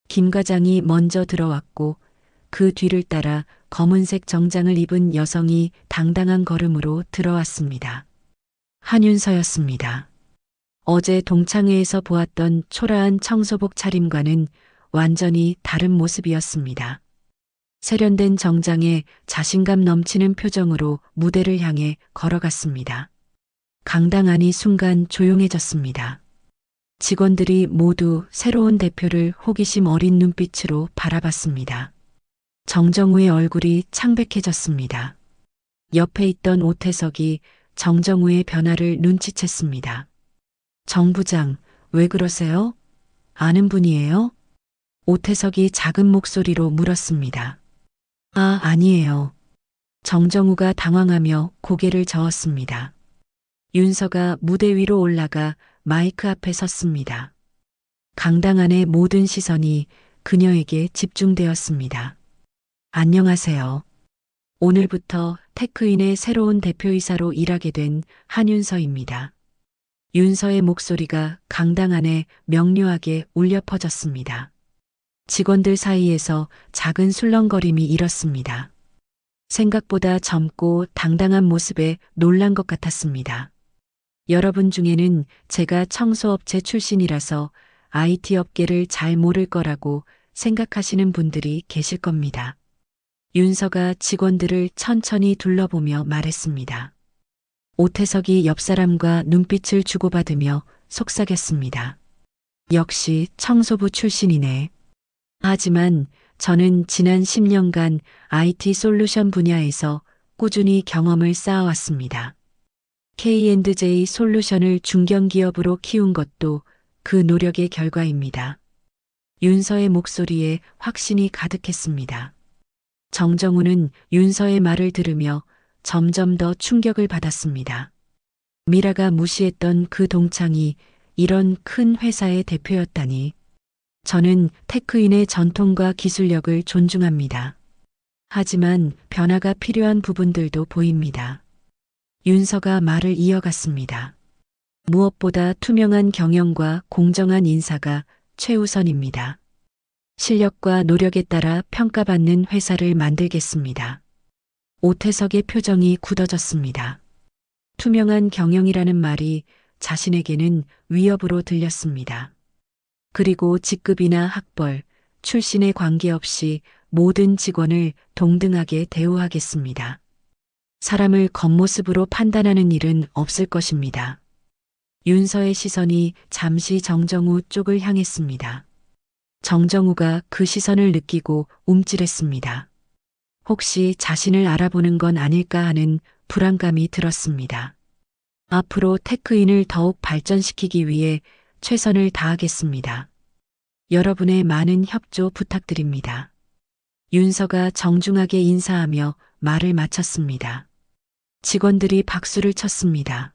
김 과장이 먼저 들어왔고 그 뒤를 따라 검은색 정장을 입은 여성이 당당한 걸음으로 들어왔습니다. 한윤서였습니다. 어제 동창회에서 보았던 초라한 청소복 차림과는 완전히 다른 모습이었습니다. 세련된 정장에 자신감 넘치는 표정으로 무대를 향해 걸어갔습니다. 강당 안이 순간 조용해졌습니다. 직원들이 모두 새로운 대표를 호기심 어린 눈빛으로 바라봤습니다. 정정우의 얼굴이 창백해졌습니다. 옆에 있던 오태석이 정정우의 변화를 눈치챘습니다. 정 부장, 왜 그러세요? 아는 분이에요? 오태석이 작은 목소리로 물었습니다. 아, 아니에요. 정정우가 당황하며 고개를 저었습니다. 윤서가 무대 위로 올라가 마이크 앞에 섰습니다. 강당 안의 모든 시선이 그녀에게 집중되었습니다. 안녕하세요. 오늘부터 테크인의 새로운 대표이사로 일하게 된 한윤서입니다. 윤서의 목소리가 강당 안에 명료하게 울려 퍼졌습니다. 직원들 사이에서 작은 술렁거림이 일었습니다. 생각보다 젊고 당당한 모습에 놀란 것 같았습니다. 여러분 중에는 제가 청소업체 출신이라서 IT 업계를 잘 모를 거라고 생각하시는 분들이 계실 겁니다. 윤서가 직원들을 천천히 둘러보며 말했습니다. 오태석이 옆 사람과 눈빛을 주고받으며 속삭였습니다. 역시 청소부 출신이네. 하지만 저는 지난 10년간 IT 솔루션 분야에서 꾸준히 경험을 쌓아왔습니다. K&J 솔루션을 중견기업으로 키운 것도 그 노력의 결과입니다. 윤서의 목소리에 확신이 가득했습니다. 정정우는 윤서의 말을 들으며 점점 더 충격을 받았습니다. 미라가 무시했던 그 동창이 이런 큰 회사의 대표였다니. 저는 테크인의 전통과 기술력을 존중합니다. 하지만 변화가 필요한 부분들도 보입니다. 윤서가 말을 이어갔습니다. 무엇보다 투명한 경영과 공정한 인사가 최우선입니다. 실력과 노력에 따라 평가받는 회사를 만들겠습니다. 오태석의 표정이 굳어졌습니다. 투명한 경영이라는 말이 자신에게는 위협으로 들렸습니다. 그리고 직급이나 학벌, 출신에 관계없이 모든 직원을 동등하게 대우하겠습니다. 사람을 겉모습으로 판단하는 일은 없을 것입니다. 윤서의 시선이 잠시 정정우 쪽을 향했습니다. 정정우가 그 시선을 느끼고 움찔했습니다. 혹시 자신을 알아보는 건 아닐까 하는 불안감이 들었습니다. 앞으로 테크인을 더욱 발전시키기 위해 최선을 다하겠습니다. 여러분의 많은 협조 부탁드립니다. 윤서가 정중하게 인사하며 말을 마쳤습니다. 직원들이 박수를 쳤습니다.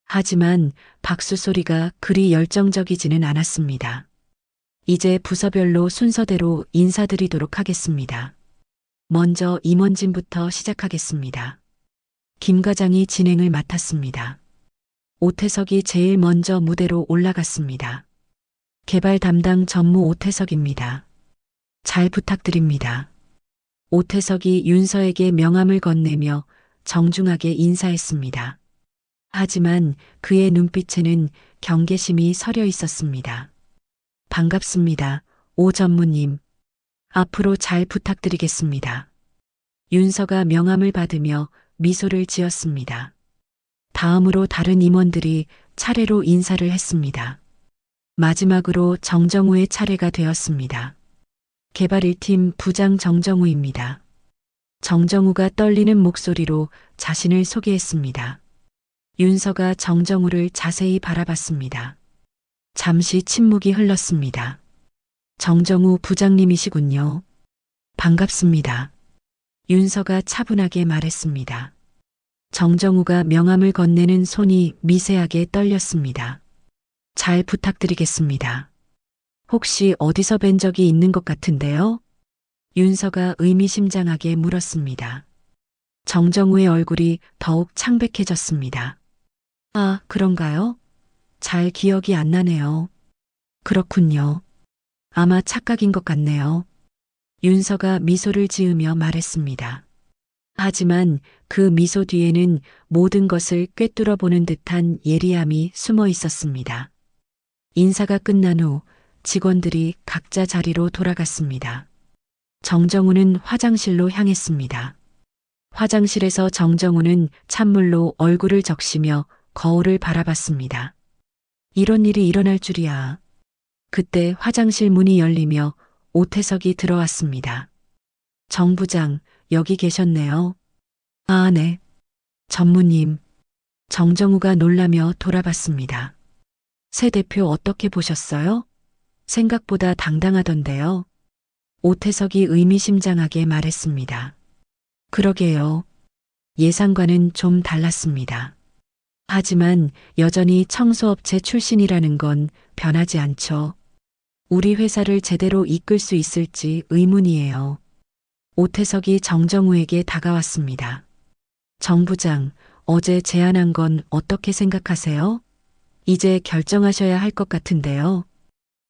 하지만 박수 소리가 그리 열정적이지는 않았습니다. 이제 부서별로 순서대로 인사드리도록 하겠습니다. 먼저 임원진부터 시작하겠습니다. 김 과장이 진행을 맡았습니다. 오태석이 제일 먼저 무대로 올라갔습니다. 개발 담당 전무 오태석입니다. 잘 부탁드립니다. 오태석이 윤서에게 명함을 건네며 정중하게 인사했습니다. 하지만 그의 눈빛에는 경계심이 서려 있었습니다. 반갑습니다, 오 전무님. 앞으로 잘 부탁드리겠습니다. 윤서가 명함을 받으며 미소를 지었습니다. 다음으로 다른 임원들이 차례로 인사를 했습니다. 마지막으로 정정우의 차례가 되었습니다. 개발 1팀 부장 정정우입니다. 정정우가 떨리는 목소리로 자신을 소개했습니다. 윤서가 정정우를 자세히 바라봤습니다. 잠시 침묵이 흘렀습니다. 정정우 부장님이시군요. 반갑습니다. 윤서가 차분하게 말했습니다. 정정우가 명함을 건네는 손이 미세하게 떨렸습니다. 잘 부탁드리겠습니다. 혹시 어디서 뵌 적이 있는 것 같은데요? 윤서가 의미심장하게 물었습니다. 정정우의 얼굴이 더욱 창백해졌습니다. 아, 그런가요? 잘 기억이 안 나네요. 그렇군요. 아마 착각인 것 같네요. 윤서가 미소를 지으며 말했습니다. 하지만 그 미소 뒤에는 모든 것을 꿰뚫어 보는 듯한 예리함이 숨어 있었습니다. 인사가 끝난 후 직원들이 각자 자리로 돌아갔습니다. 정정우는 화장실로 향했습니다. 화장실에서 정정우는 찬물로 얼굴을 적시며 거울을 바라봤습니다. 이런 일이 일어날 줄이야. 그때 화장실 문이 열리며 오태석이 들어왔습니다. 정 부장, 여기 계셨네요. 아, 네. 전무님. 정정우가 놀라며 돌아봤습니다. 새 대표 어떻게 보셨어요? 생각보다 당당하던데요. 오태석이 의미심장하게 말했습니다. 그러게요. 예상과는 좀 달랐습니다. 하지만 여전히 청소업체 출신이라는 건 변하지 않죠. 우리 회사를 제대로 이끌 수 있을지 의문이에요. 오태석이 정정우에게 다가왔습니다. 정 부장, 어제 제안한 건 어떻게 생각하세요? 이제 결정하셔야 할 것 같은데요.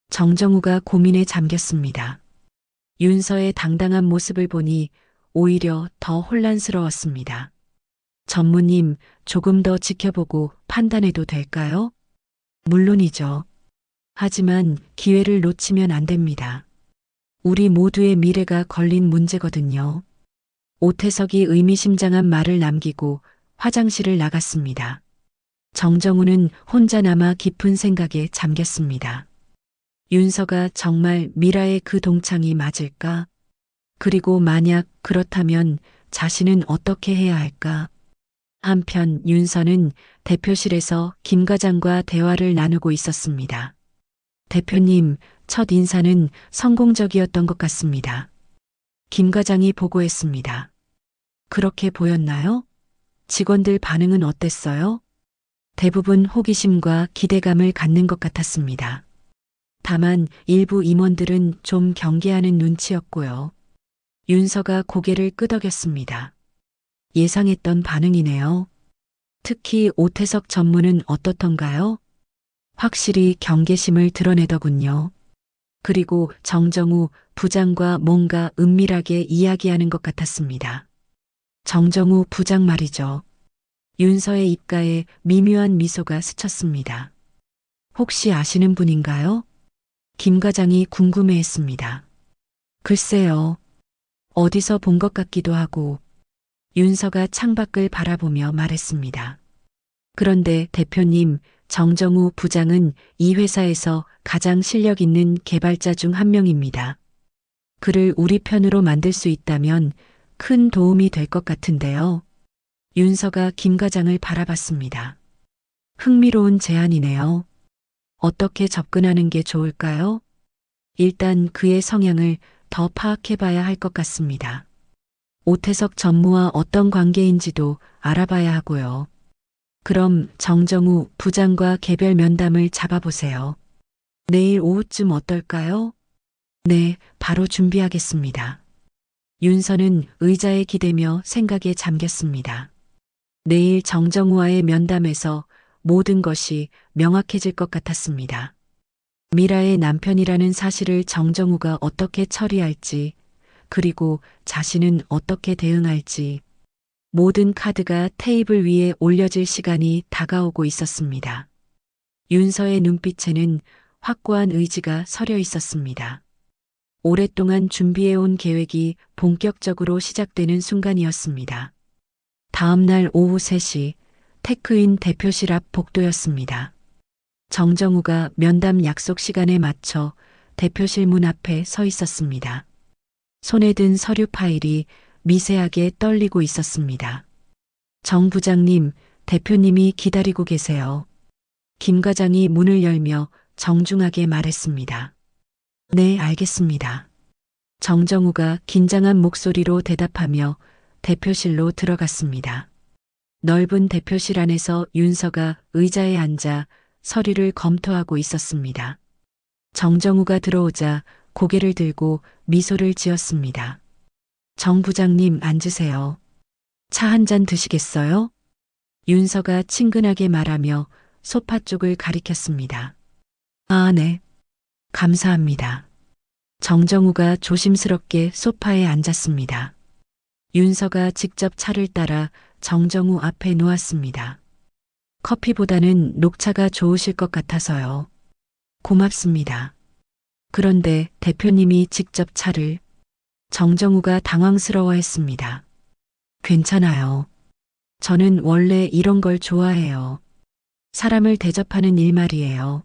정정우가 고민에 잠겼습니다. 윤서의 당당한 모습을 보니 오히려 더 혼란스러웠습니다. 전무님, 조금 더 지켜보고 판단해도 될까요? 물론이죠. 하지만 기회를 놓치면 안 됩니다. 우리 모두의 미래가 걸린 문제거든요. 오태석이 의미심장한 말을 남기고 화장실을 나갔습니다. 정정우는 혼자 남아 깊은 생각에 잠겼습니다. 윤서가 정말 미라의 그 동창이 맞을까? 그리고 만약 그렇다면 자신은 어떻게 해야 할까? 한편 윤서는 대표실에서 김 과장과 대화를 나누고 있었습니다. 대표님, 첫 인사는 성공적이었던 것 같습니다. 김 과장이 보고했습니다. 그렇게 보였나요? 직원들 반응은 어땠어요? 대부분 호기심과 기대감을 갖는 것 같았습니다. 다만 일부 임원들은 좀 경계하는 눈치였고요. 윤서가 고개를 끄덕였습니다. 예상했던 반응이네요. 특히 오태석 전무는 어떻던가요? 확실히 경계심을 드러내더군요. 그리고 정정우 부장과 뭔가 은밀하게 이야기하는 것 같았습니다. 정정우 부장 말이죠. 윤서의 입가에 미묘한 미소가 스쳤습니다. 혹시 아시는 분인가요? 김 과장이 궁금해했습니다. 글쎄요. 어디서 본 것 같기도 하고 윤서가 창밖을 바라보며 말했습니다. 그런데 대표님, 정정우 부장은 이 회사에서 가장 실력 있는 개발자 중 한 명입니다. 그를 우리 편으로 만들 수 있다면 큰 도움이 될 것 같은데요. 윤서가 김 과장을 바라봤습니다. 흥미로운 제안이네요. 어떻게 접근하는 게 좋을까요? 일단 그의 성향을 더 파악해봐야 할 것 같습니다. 오태석 전무와 어떤 관계인지도 알아봐야 하고요. 그럼 정정우 부장과 개별 면담을 잡아보세요. 내일 오후쯤 어떨까요? 네, 바로 준비하겠습니다. 윤서는 의자에 기대며 생각에 잠겼습니다. 내일 정정우와의 면담에서 모든 것이 명확해질 것 같았습니다. 미라의 남편이라는 사실을 정정우가 어떻게 처리할지, 그리고 자신은 어떻게 대응할지, 모든 카드가 테이블 위에 올려질 시간이 다가오고 있었습니다. 윤서의 눈빛에는 확고한 의지가 서려 있었습니다. 오랫동안 준비해온 계획이 본격적으로 시작되는 순간이었습니다. 다음 날 오후 3시, 테크인 대표실 앞 복도였습니다. 정정우가 면담 약속 시간에 맞춰 대표실 문 앞에 서 있었습니다. 손에 든 서류 파일이 미세하게 떨리고 있었습니다. 정 부장님, 대표님이 기다리고 계세요. 김 과장이 문을 열며 정중하게 말했습니다. 네, 알겠습니다. 정정우가 긴장한 목소리로 대답하며 대표실로 들어갔습니다. 넓은 대표실 안에서 윤서가 의자에 앉아 서류를 검토하고 있었습니다. 정정우가 들어오자 고개를 들고 미소를 지었습니다. 정 부장님 앉으세요. 차 한 잔 드시겠어요? 윤서가 친근하게 말하며 소파 쪽을 가리켰습니다. 아, 네. 감사합니다. 정정우가 조심스럽게 소파에 앉았습니다. 윤서가 직접 차를 따라 정정우 앞에 놓았습니다. 커피보다는 녹차가 좋으실 것 같아서요. 고맙습니다. 그런데 대표님이 직접 차를. 정정우가 당황스러워했습니다. 괜찮아요. 저는 원래 이런 걸 좋아해요. 사람을 대접하는 일 말이에요.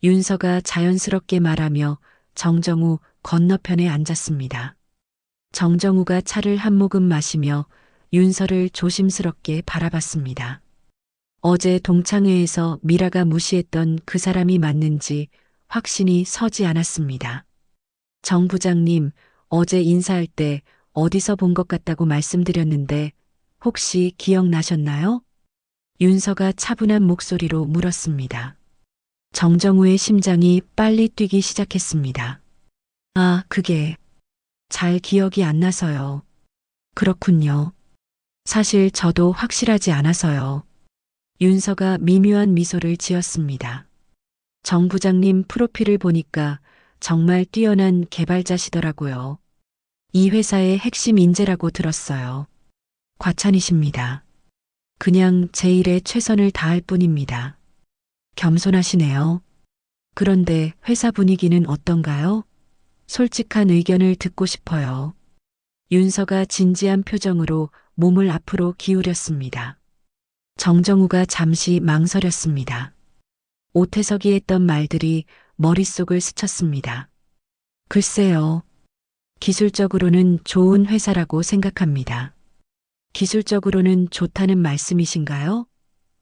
윤서가 자연스럽게 말하며 정정우 건너편에 앉았습니다. 정정우가 차를 한 모금 마시며 윤서를 조심스럽게 바라봤습니다. 어제 동창회에서 미라가 무시했던 그 사람이 맞는지 확신이 서지 않았습니다. 정 부장님, 어제 인사할 때 어디서 본 것 같다고 말씀드렸는데 혹시 기억나셨나요? 윤서가 차분한 목소리로 물었습니다. 정정우의 심장이 빨리 뛰기 시작했습니다. 아, 그게 잘 기억이 안 나서요. 그렇군요. 사실 저도 확실하지 않아서요. 윤서가 미묘한 미소를 지었습니다. 정 부장님 프로필을 보니까 정말 뛰어난 개발자시더라고요. 이 회사의 핵심 인재라고 들었어요. 과찬이십니다. 그냥 제 일에 최선을 다할 뿐입니다. 겸손하시네요. 그런데 회사 분위기는 어떤가요? 솔직한 의견을 듣고 싶어요. 윤서가 진지한 표정으로 몸을 앞으로 기울였습니다. 정정우가 잠시 망설였습니다. 오태석이 했던 말들이 머릿속을 스쳤습니다. 글쎄요. 기술적으로는 좋은 회사라고 생각합니다. 기술적으로는 좋다는 말씀이신가요?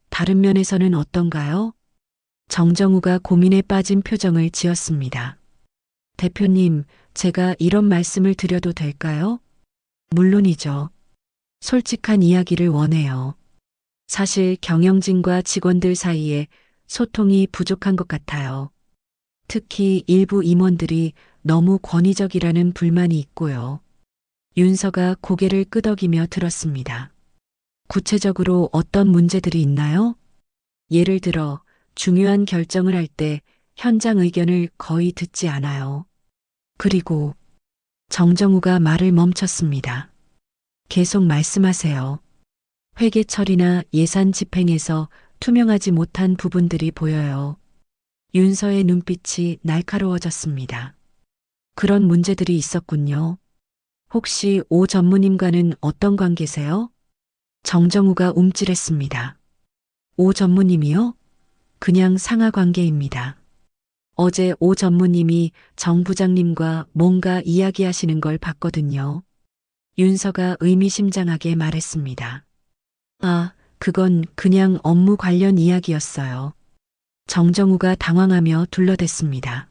다른 면에서는 어떤가요? 정정우가 고민에 빠진 표정을 지었습니다. 대표님, 제가 이런 말씀을 드려도 될까요? 물론이죠. 솔직한 이야기를 원해요. 사실 경영진과 직원들 사이에 소통이 부족한 것 같아요. 특히 일부 임원들이 너무 권위적이라는 불만이 있고요. 윤서가 고개를 끄덕이며 들었습니다. 구체적으로 어떤 문제들이 있나요? 예를 들어 중요한 결정을 할 때 현장 의견을 거의 듣지 않아요. 그리고 정정우가 말을 멈췄습니다. 계속 말씀하세요. 회계 처리나 예산 집행에서 투명하지 못한 부분들이 보여요. 윤서의 눈빛이 날카로워졌습니다. 그런 문제들이 있었군요. 혹시 오 전무님과는 어떤 관계세요? 정정우가 움찔했습니다. 오 전무님이요? 그냥 상하 관계입니다. 어제 오 전무님이 정 부장님과 뭔가 이야기하시는 걸 봤거든요. 윤서가 의미심장하게 말했습니다. 아, 그건 그냥 업무 관련 이야기였어요. 정정우가 당황하며 둘러댔습니다.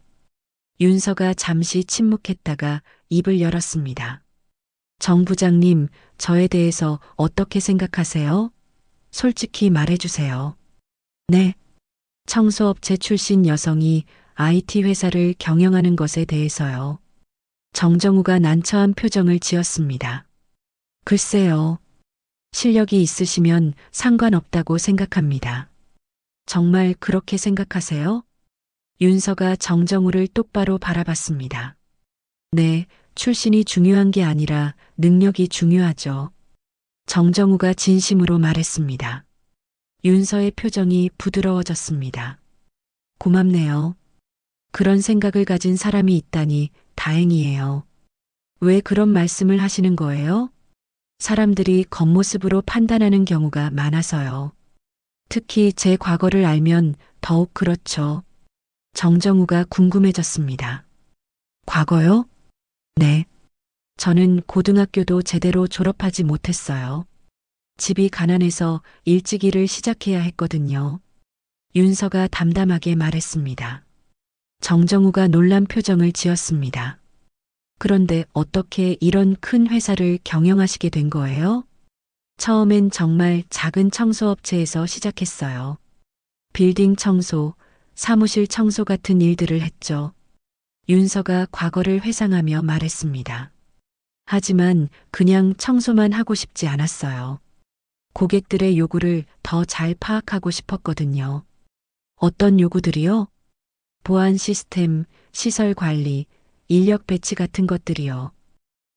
윤서가 잠시 침묵했다가 입을 열었습니다. 정 부장님, 저에 대해서 어떻게 생각하세요? 솔직히 말해주세요. 네. 청소업체 출신 여성이 IT 회사를 경영하는 것에 대해서요. 정정우가 난처한 표정을 지었습니다. 글쎄요. 실력이 있으시면 상관없다고 생각합니다. 정말 그렇게 생각하세요? 윤서가 정정우를 똑바로 바라봤습니다. 네, 출신이 중요한 게 아니라 능력이 중요하죠. 정정우가 진심으로 말했습니다. 윤서의 표정이 부드러워졌습니다. 고맙네요. 그런 생각을 가진 사람이 있다니 다행이에요. 왜 그런 말씀을 하시는 거예요? 사람들이 겉모습으로 판단하는 경우가 많아서요. 특히 제 과거를 알면 더욱 그렇죠. 정정우가 궁금해졌습니다. 과거요? 네. 저는 고등학교도 제대로 졸업하지 못했어요. 집이 가난해서 일찍 일을 시작해야 했거든요. 윤서가 담담하게 말했습니다. 정정우가 놀란 표정을 지었습니다. 그런데 어떻게 이런 큰 회사를 경영하시게 된 거예요? 처음엔 정말 작은 청소업체에서 시작했어요. 빌딩 청소, 사무실 청소 같은 일들을 했죠. 윤서가 과거를 회상하며 말했습니다. 하지만 그냥 청소만 하고 싶지 않았어요. 고객들의 요구를 더 잘 파악하고 싶었거든요. 어떤 요구들이요? 보안 시스템, 시설 관리, 인력 배치 같은 것들이요.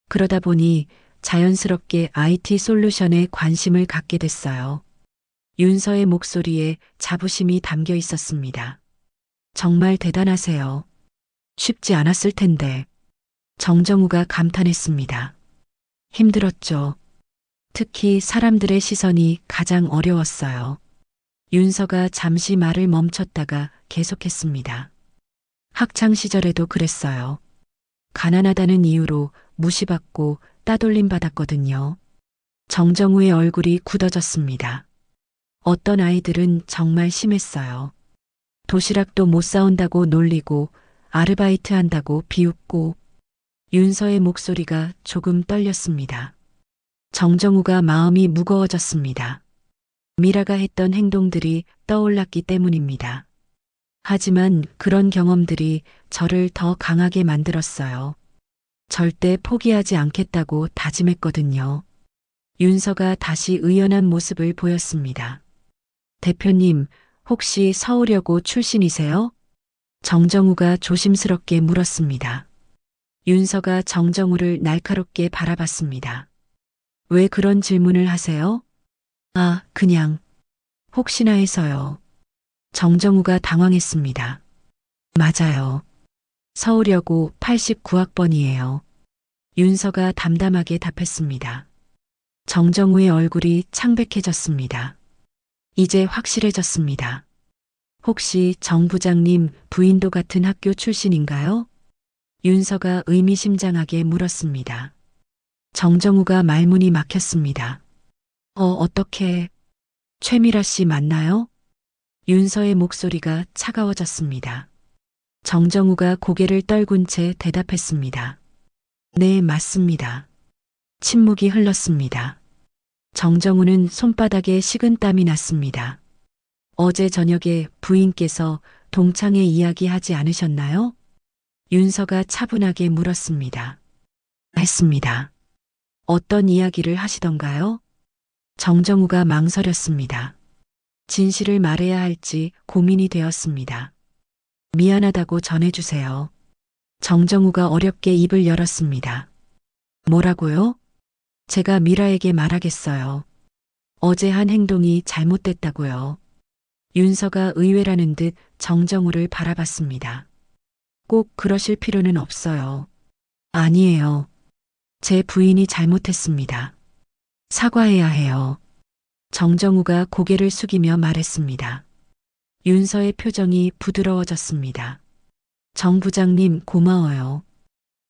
그러다 보니 자연스럽게 IT 솔루션에 관심을 갖게 됐어요. 윤서의 목소리에 자부심이 담겨 있었습니다. 정말 대단하세요. 쉽지 않았을 텐데. 정정우가 감탄했습니다. 힘들었죠. 특히 사람들의 시선이 가장 어려웠어요. 윤서가 잠시 말을 멈췄다가 계속했습니다. 학창 시절에도 그랬어요. 가난하다는 이유로 무시받고 따돌림 받았거든요. 정정우의 얼굴이 굳어졌습니다. 어떤 아이들은 정말 심했어요. 도시락도 못 사온다고 놀리고 아르바이트 한다고 비웃고. 윤서의 목소리가 조금 떨렸습니다. 정정우가 마음이 무거워졌습니다. 미라가 했던 행동들이 떠올랐기 때문입니다. 하지만 그런 경험들이 저를 더 강하게 만들었어요. 절대 포기하지 않겠다고 다짐했거든요. 윤서가 다시 의연한 모습을 보였습니다. 대표님, 혹시 서울여고 출신이세요? 정정우가 조심스럽게 물었습니다. 윤서가 정정우를 날카롭게 바라봤습니다. 왜 그런 질문을 하세요? 아, 그냥 혹시나 해서요. 정정우가 당황했습니다. 맞아요. 서울여고 89학번이에요. 윤서가 담담하게 답했습니다. 정정우의 얼굴이 창백해졌습니다. 이제 확실해졌습니다. 혹시 정 부장님 부인도 같은 학교 출신인가요? 윤서가 의미심장하게 물었습니다. 정정우가 말문이 막혔습니다. 어떻게, 최미라 씨 맞나요? 윤서의 목소리가 차가워졌습니다. 정정우가 고개를 떨군 채 대답했습니다. 네, 맞습니다. 침묵이 흘렀습니다. 정정우는 손바닥에 식은땀이 났습니다. 어제 저녁에 부인께서 동창회 이야기하지 않으셨나요? 윤서가 차분하게 물었습니다. 했습니다. 어떤 이야기를 하시던가요? 정정우가 망설였습니다. 진실을 말해야 할지 고민이 되었습니다. 미안하다고 전해주세요. 정정우가 어렵게 입을 열었습니다. 뭐라고요? 제가 미라에게 말하겠어요. 어제 한 행동이 잘못됐다고요. 윤서가 의외라는 듯 정정우를 바라봤습니다. 꼭 그러실 필요는 없어요. 아니에요. 제 부인이 잘못했습니다. 사과해야 해요. 정정우가 고개를 숙이며 말했습니다. 윤서의 표정이 부드러워졌습니다. 정 부장님 고마워요.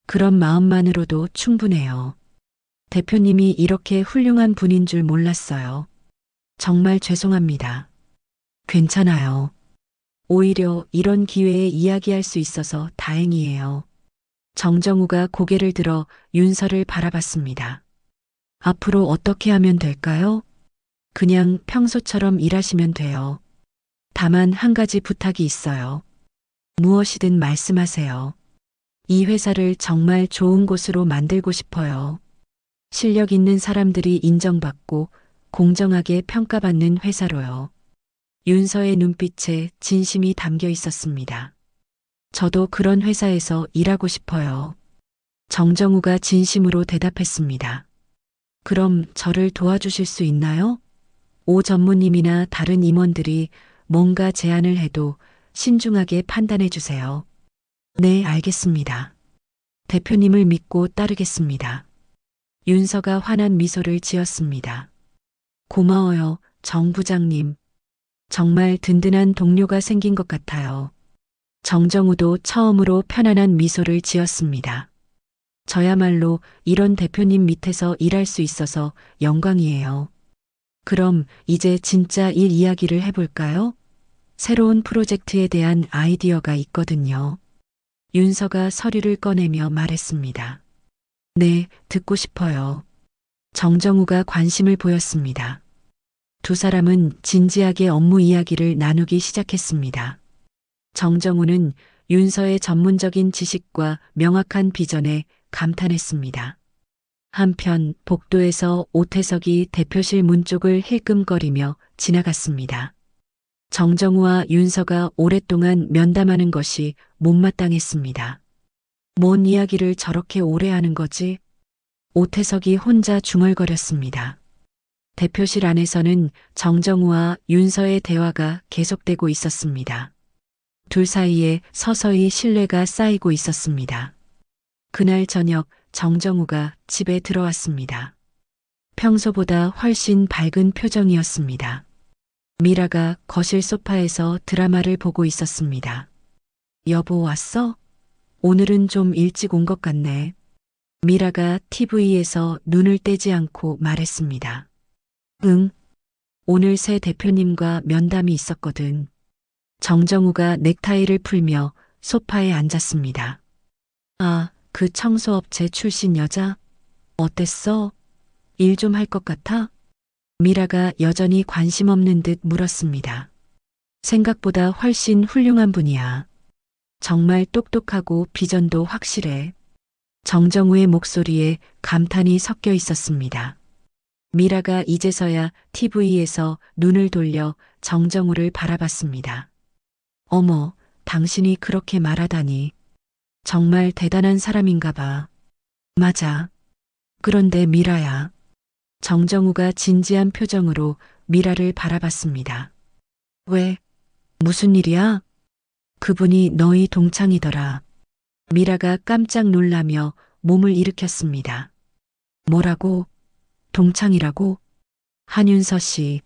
그런 마음만으로도 충분해요. 대표님이 이렇게 훌륭한 분인 줄 몰랐어요. 정말 죄송합니다. 괜찮아요. 오히려 이런 기회에 이야기할 수 있어서 다행이에요. 정정우가 고개를 들어 윤서를 바라봤습니다. 앞으로 어떻게 하면 될까요? 그냥 평소처럼 일하시면 돼요. 다만 한 가지 부탁이 있어요. 무엇이든 말씀하세요. 이 회사를 정말 좋은 곳으로 만들고 싶어요. 실력 있는 사람들이 인정받고 공정하게 평가받는 회사로요. 윤서의 눈빛에 진심이 담겨 있었습니다. 저도 그런 회사에서 일하고 싶어요. 정정우가 진심으로 대답했습니다. 그럼 저를 도와주실 수 있나요? 오 전무님이나 다른 임원들이 뭔가 제안을 해도 신중하게 판단해 주세요. 네, 알겠습니다. 대표님을 믿고 따르겠습니다. 윤서가 환한 미소를 지었습니다. 고마워요, 정 부장님. 정말 든든한 동료가 생긴 것 같아요. 정정우도 처음으로 편안한 미소를 지었습니다. 저야말로 이런 대표님 밑에서 일할 수 있어서 영광이에요. 그럼 이제 진짜 일 이야기를 해볼까요? 새로운 프로젝트에 대한 아이디어가 있거든요. 윤서가 서류를 꺼내며 말했습니다. 네, 듣고 싶어요. 정정우가 관심을 보였습니다. 두 사람은 진지하게 업무 이야기를 나누기 시작했습니다. 정정우는 윤서의 전문적인 지식과 명확한 비전에 감탄했습니다. 한편 복도에서 오태석이 대표실 문 쪽을 힐끔거리며 지나갔습니다. 정정우와 윤서가 오랫동안 면담하는 것이 못마땅했습니다. 뭔 이야기를 저렇게 오래 하는 거지? 오태석이 혼자 중얼거렸습니다. 대표실 안에서는 정정우와 윤서의 대화가 계속되고 있었습니다. 둘 사이에 서서히 신뢰가 쌓이고 있었습니다. 그날 저녁 정정우가 집에 들어왔습니다. 평소보다 훨씬 밝은 표정이었습니다. 미라가 거실 소파에서 드라마를 보고 있었습니다. 여보 왔어? 오늘은 좀 일찍 온 것 같네. 미라가 TV에서 눈을 떼지 않고 말했습니다. 응. 오늘 새 대표님과 면담이 있었거든. 정정우가 넥타이를 풀며 소파에 앉았습니다. 아, 그 청소업체 출신 여자? 어땠어? 일 좀 할 것 같아? 미라가 여전히 관심 없는 듯 물었습니다. 생각보다 훨씬 훌륭한 분이야. 정말 똑똑하고 비전도 확실해. 정정우의 목소리에 감탄이 섞여 있었습니다. 미라가 이제서야 TV에서 눈을 돌려 정정우를 바라봤습니다. 어머, 당신이 그렇게 말하다니. 정말 대단한 사람인가 봐. 맞아. 그런데 미라야. 정정우가 진지한 표정으로 미라를 바라봤습니다. 왜? 무슨 일이야? 그분이 너희 동창이더라. 미라가 깜짝 놀라며 몸을 일으켰습니다. 뭐라고? 동창이라고? 한윤서 씨,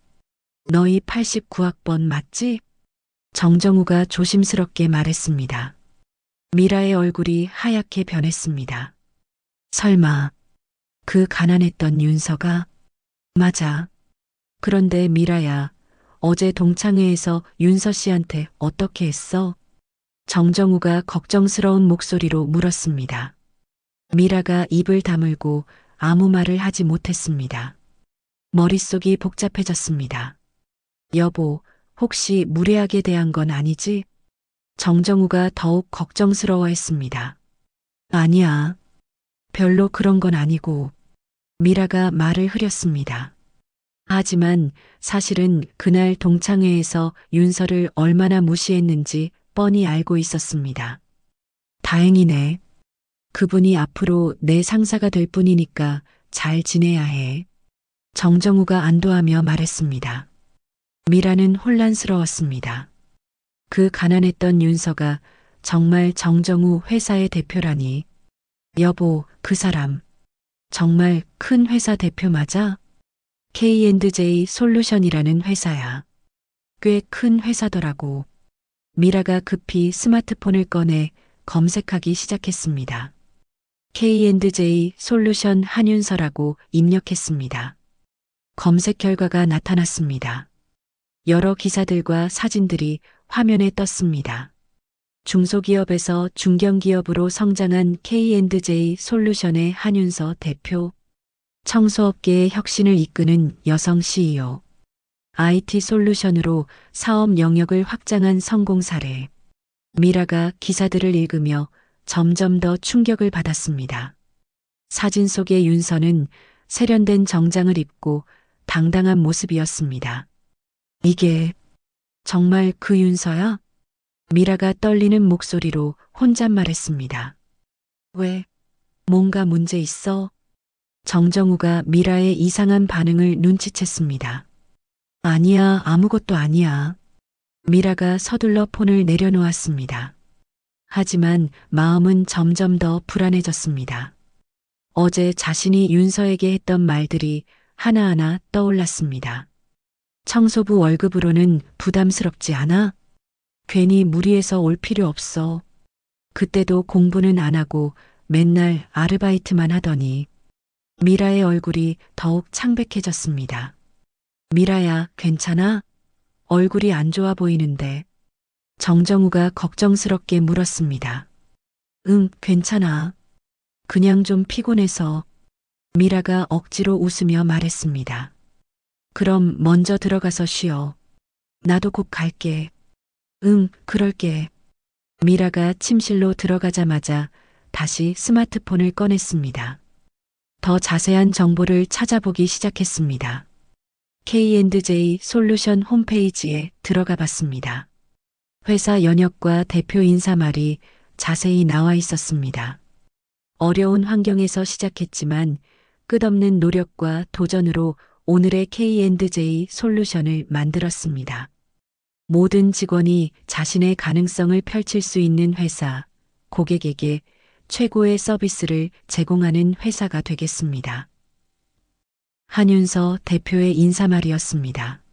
너희 89학번 맞지? 정정우가 조심스럽게 말했습니다. 미라의 얼굴이 하얗게 변했습니다. 설마, 그 가난했던 윤서가? 맞아. 그런데 미라야, 어제 동창회에서 윤서 씨한테 어떻게 했어? 정정우가 걱정스러운 목소리로 물었습니다. 미라가 입을 다물고 아무 말을 하지 못했습니다. 머릿속이 복잡해졌습니다. 여보, 혹시 무례하게 대한 건 아니지? 정정우가 더욱 걱정스러워했습니다. 아니야. 별로 그런 건 아니고. 미라가 말을 흐렸습니다. 하지만 사실은 그날 동창회에서 윤서를 얼마나 무시했는지 뻔히 알고 있었습니다. 다행이네. 그분이 앞으로 내 상사가 될 뿐이니까 잘 지내야 해. 정정우가 안도하며 말했습니다. 미라는 혼란스러웠습니다. 그 가난했던 윤서가 정말 정정우 회사의 대표라니. 여보, 그 사람 정말 큰 회사 대표 맞아? K&J 솔루션이라는 회사야. 꽤 큰 회사더라고. 미라가 급히 스마트폰을 꺼내 검색하기 시작했습니다. K&J 솔루션 한윤서라고 입력했습니다. 검색 결과가 나타났습니다. 여러 기사들과 사진들이 화면에 떴습니다. 중소기업에서 중견기업으로 성장한 K&J 솔루션의 한윤서 대표, 청소업계의 혁신을 이끄는 여성 CEO, IT 솔루션으로 사업 영역을 확장한 성공 사례. 미라가 기사들을 읽으며 점점 더 충격을 받았습니다. 사진 속의 윤서는 세련된 정장을 입고 당당한 모습이었습니다. 이게 정말 그 윤서야? 미라가 떨리는 목소리로 혼잣말했습니다. 왜? 뭔가 문제 있어? 정정우가 미라의 이상한 반응을 눈치챘습니다. 아니야, 아무것도 아니야. 미라가 서둘러 폰을 내려놓았습니다. 하지만 마음은 점점 더 불안해졌습니다. 어제 자신이 윤서에게 했던 말들이 하나하나 떠올랐습니다. 청소부 월급으로는 부담스럽지 않아? 괜히 무리해서 올 필요 없어. 그때도 공부는 안 하고 맨날 아르바이트만 하더니. 미라의 얼굴이 더욱 창백해졌습니다. 미라야, 괜찮아? 얼굴이 안 좋아 보이는데. 정정우가 걱정스럽게 물었습니다. 응, 괜찮아. 그냥 좀 피곤해서. 미라가 억지로 웃으며 말했습니다. 그럼 먼저 들어가서 쉬어. 나도 곧 갈게. 응, 그럴게. 미라가 침실로 들어가자마자 다시 스마트폰을 꺼냈습니다. 더 자세한 정보를 찾아보기 시작했습니다. K&J 솔루션 홈페이지에 들어가 봤습니다. 회사 연역과 대표 인사말이 자세히 나와 있었습니다. 어려운 환경에서 시작했지만 끝없는 노력과 도전으로 오늘의 K&J 솔루션을 만들었습니다. 모든 직원이 자신의 가능성을 펼칠 수 있는 회사, 고객에게 최고의 서비스를 제공하는 회사가 되겠습니다. 한윤서 대표의 인사말이었습니다.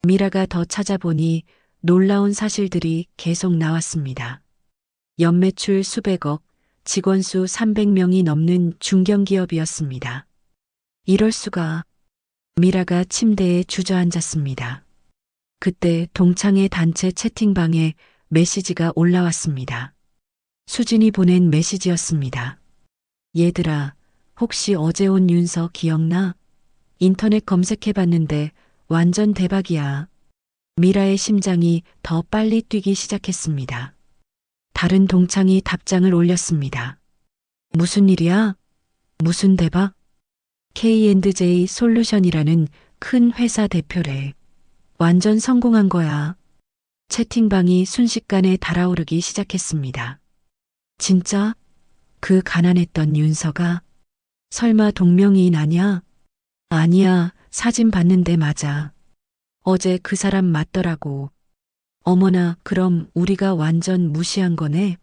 미라가 더 찾아보니 놀라운 사실들이 계속 나왔습니다. 연매출 수백억, 직원 수 300명이 넘는 중견기업이었습니다. 이럴 수가. 미라가 침대에 주저앉았습니다. 그때 동창회 단체 채팅방에 메시지가 올라왔습니다. 수진이 보낸 메시지였습니다. 얘들아, 혹시 어제 온 윤서 기억나? 인터넷 검색해봤는데 완전 대박이야. 미라의 심장이 더 빨리 뛰기 시작했습니다. 다른 동창이 답장을 올렸습니다. 무슨 일이야? 무슨 대박? K&J 솔루션이라는 큰 회사 대표래. 완전 성공한 거야. 채팅방이 순식간에 달아오르기 시작했습니다. 진짜? 그 가난했던 윤서가? 설마 동명이인 아냐? 아니야, 사진 봤는데 맞아. 어제 그 사람 맞더라고. 어머나, 그럼 우리가 완전 무시한 거네?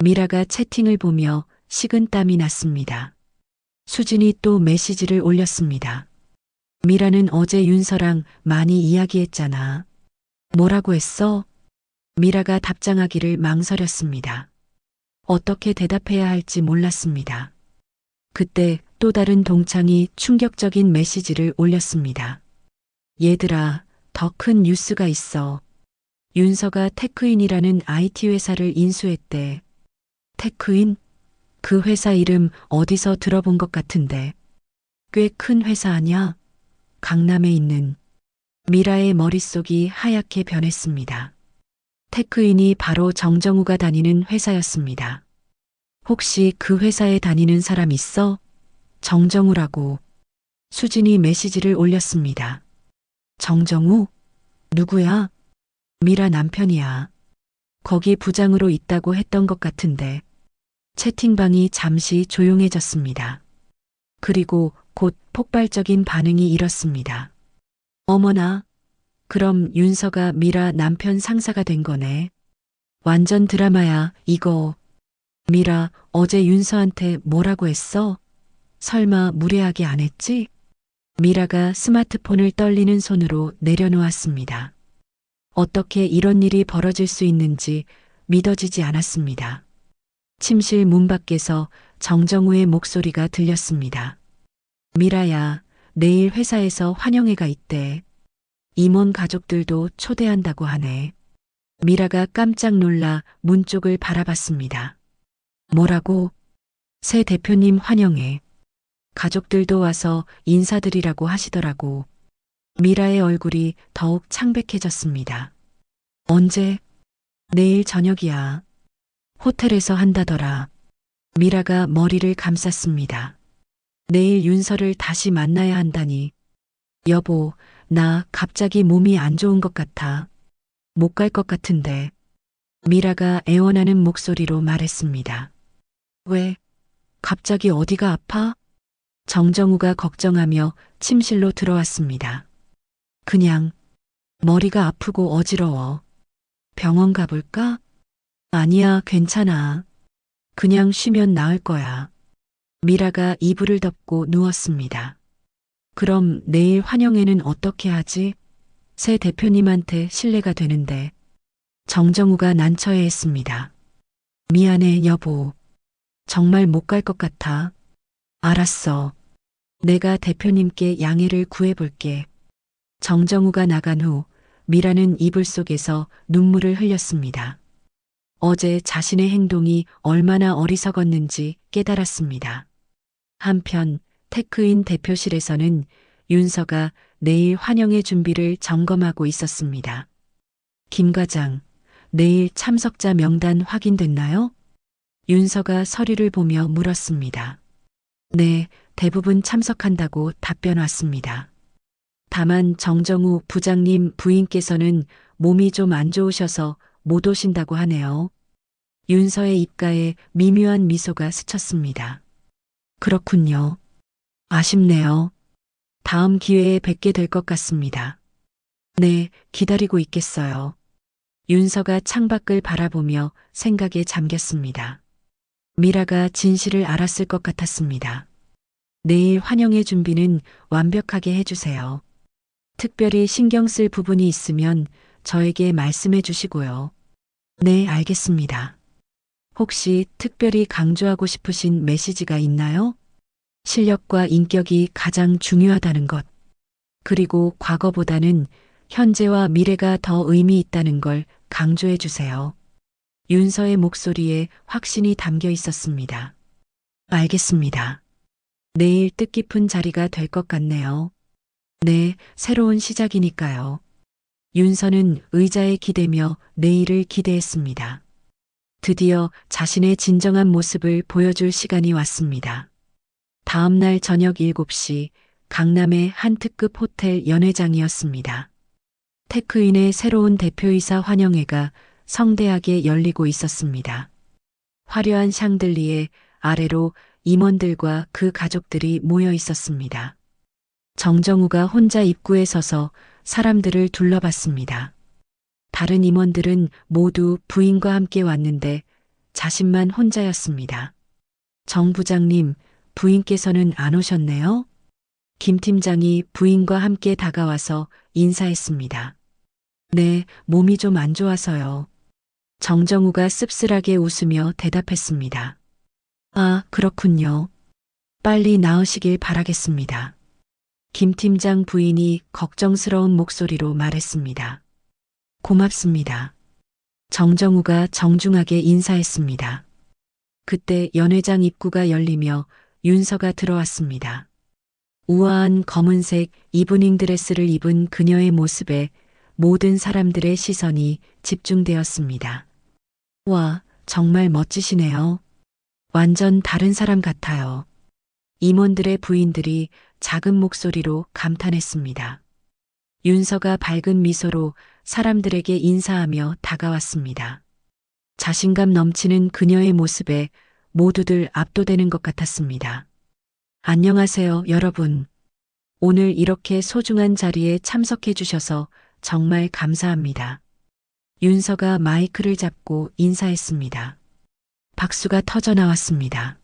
미라가 채팅을 보며 식은땀이 났습니다. 수진이 또 메시지를 올렸습니다. 미라는 어제 윤서랑 많이 이야기했잖아. 뭐라고 했어? 미라가 답장하기를 망설였습니다. 어떻게 대답해야 할지 몰랐습니다. 그때 또 다른 동창이 충격적인 메시지를 올렸습니다. 얘들아, 더 큰 뉴스가 있어. 윤서가 테크인이라는 IT 회사를 인수했대. 테크인? 그 회사 이름 어디서 들어본 것 같은데. 꽤 큰 회사 아냐? 강남에 있는. 미라의 머릿속이 하얗게 변했습니다. 테크인이 바로 정정우가 다니는 회사였습니다. 혹시 그 회사에 다니는 사람 있어? 정정우라고. 수진이 메시지를 올렸습니다. 정정우? 누구야? 미라 남편이야. 거기 부장으로 있다고 했던 것 같은데. 채팅방이 잠시 조용해졌습니다. 그리고 곧 폭발적인 반응이 일었습니다. 어머나, 그럼 윤서가 미라 남편 상사가 된 거네. 완전 드라마야, 이거. 미라, 어제 윤서한테 뭐라고 했어? 설마 무례하게 안 했지? 미라가 스마트폰을 떨리는 손으로 내려놓았습니다. 어떻게 이런 일이 벌어질 수 있는지 믿어지지 않았습니다. 침실 문 밖에서 정정우의 목소리가 들렸습니다. 미라야, 내일 회사에서 환영회가 있대. 임원 가족들도 초대한다고 하네. 미라가 깜짝 놀라 문 쪽을 바라봤습니다. 뭐라고? 새 대표님 환영회. 가족들도 와서 인사드리라고 하시더라고. 미라의 얼굴이 더욱 창백해졌습니다. 언제? 내일 저녁이야. 호텔에서 한다더라. 미라가 머리를 감쌌습니다. 내일 윤서를 다시 만나야 한다니. 여보, 나 갑자기 몸이 안 좋은 것 같아. 못 갈 것 같은데. 미라가 애원하는 목소리로 말했습니다. 왜? 갑자기 어디가 아파? 정정우가 걱정하며 침실로 들어왔습니다. 그냥 머리가 아프고 어지러워. 병원 가볼까? 아니야, 괜찮아. 그냥 쉬면 나을 거야. 미라가 이불을 덮고 누웠습니다. 그럼 내일 환영회는 어떻게 하지? 새 대표님한테 실례가 되는데. 정정우가 난처해했습니다. 미안해, 여보. 정말 못 갈 것 같아. 알았어. 내가 대표님께 양해를 구해볼게. 정정우가 나간 후 미라는 이불 속에서 눈물을 흘렸습니다. 어제 자신의 행동이 얼마나 어리석었는지 깨달았습니다. 한편 테크인 대표실에서는 윤서가 내일 환영회 준비를 점검하고 있었습니다. 김 과장, 내일 참석자 명단 확인됐나요? 윤서가 서류를 보며 물었습니다. 네, 대부분 참석한다고 답변 왔습니다. 다만 정정우 부장님 부인께서는 몸이 좀 안 좋으셔서 못 오신다고 하네요. 윤서의 입가에 미묘한 미소가 스쳤습니다. 그렇군요. 아쉽네요. 다음 기회에 뵙게 될 것 같습니다. 네, 기다리고 있겠어요. 윤서가 창밖을 바라보며 생각에 잠겼습니다. 미라가 진실을 알았을 것 같았습니다. 내일 환영회 준비는 완벽하게 해주세요. 특별히 신경 쓸 부분이 있으면 저에게 말씀해 주시고요. 네, 알겠습니다. 혹시 특별히 강조하고 싶으신 메시지가 있나요? 실력과 인격이 가장 중요하다는 것. 그리고 과거보다는 현재와 미래가 더 의미 있다는 걸 강조해 주세요. 윤서의 목소리에 확신이 담겨 있었습니다. 알겠습니다. 내일 뜻깊은 자리가 될 것 같네요. 네, 새로운 시작이니까요. 윤서는 의자에 기대며 내일을 기대했습니다. 드디어 자신의 진정한 모습을 보여줄 시간이 왔습니다. 다음 날 저녁 7시 강남의 한 특급 호텔 연회장이었습니다. 테크인의 새로운 대표이사 환영회가 성대하게 열리고 있었습니다. 화려한 샹들리에 아래로 임원들과 그 가족들이 모여 있었습니다. 정정우가 혼자 입구에 서서 사람들을 둘러봤습니다. 다른 임원들은 모두 부인과 함께 왔는데 자신만 혼자였습니다. 정 부장님, 부인께서는 안 오셨네요? 김 팀장이 부인과 함께 다가와서 인사했습니다. 네, 몸이 좀 안 좋아서요. 정정우가 씁쓸하게 웃으며 대답했습니다. 아, 그렇군요. 빨리 나으시길 바라겠습니다. 김 팀장 부인이 걱정스러운 목소리로 말했습니다. 고맙습니다. 정정우가 정중하게 인사했습니다. 그때 연회장 입구가 열리며 윤서가 들어왔습니다. 우아한 검은색 이브닝 드레스를 입은 그녀의 모습에 모든 사람들의 시선이 집중되었습니다. 와, 정말 멋지시네요. 완전 다른 사람 같아요. 임원들의 부인들이 작은 목소리로 감탄했습니다. 윤서가 밝은 미소로 사람들에게 인사하며 다가왔습니다. 자신감 넘치는 그녀의 모습에 모두들 압도되는 것 같았습니다. 안녕하세요, 여러분. 오늘 이렇게 소중한 자리에 참석해 주셔서 정말 감사합니다. 윤서가 마이크를 잡고 인사했습니다. 박수가 터져 나왔습니다.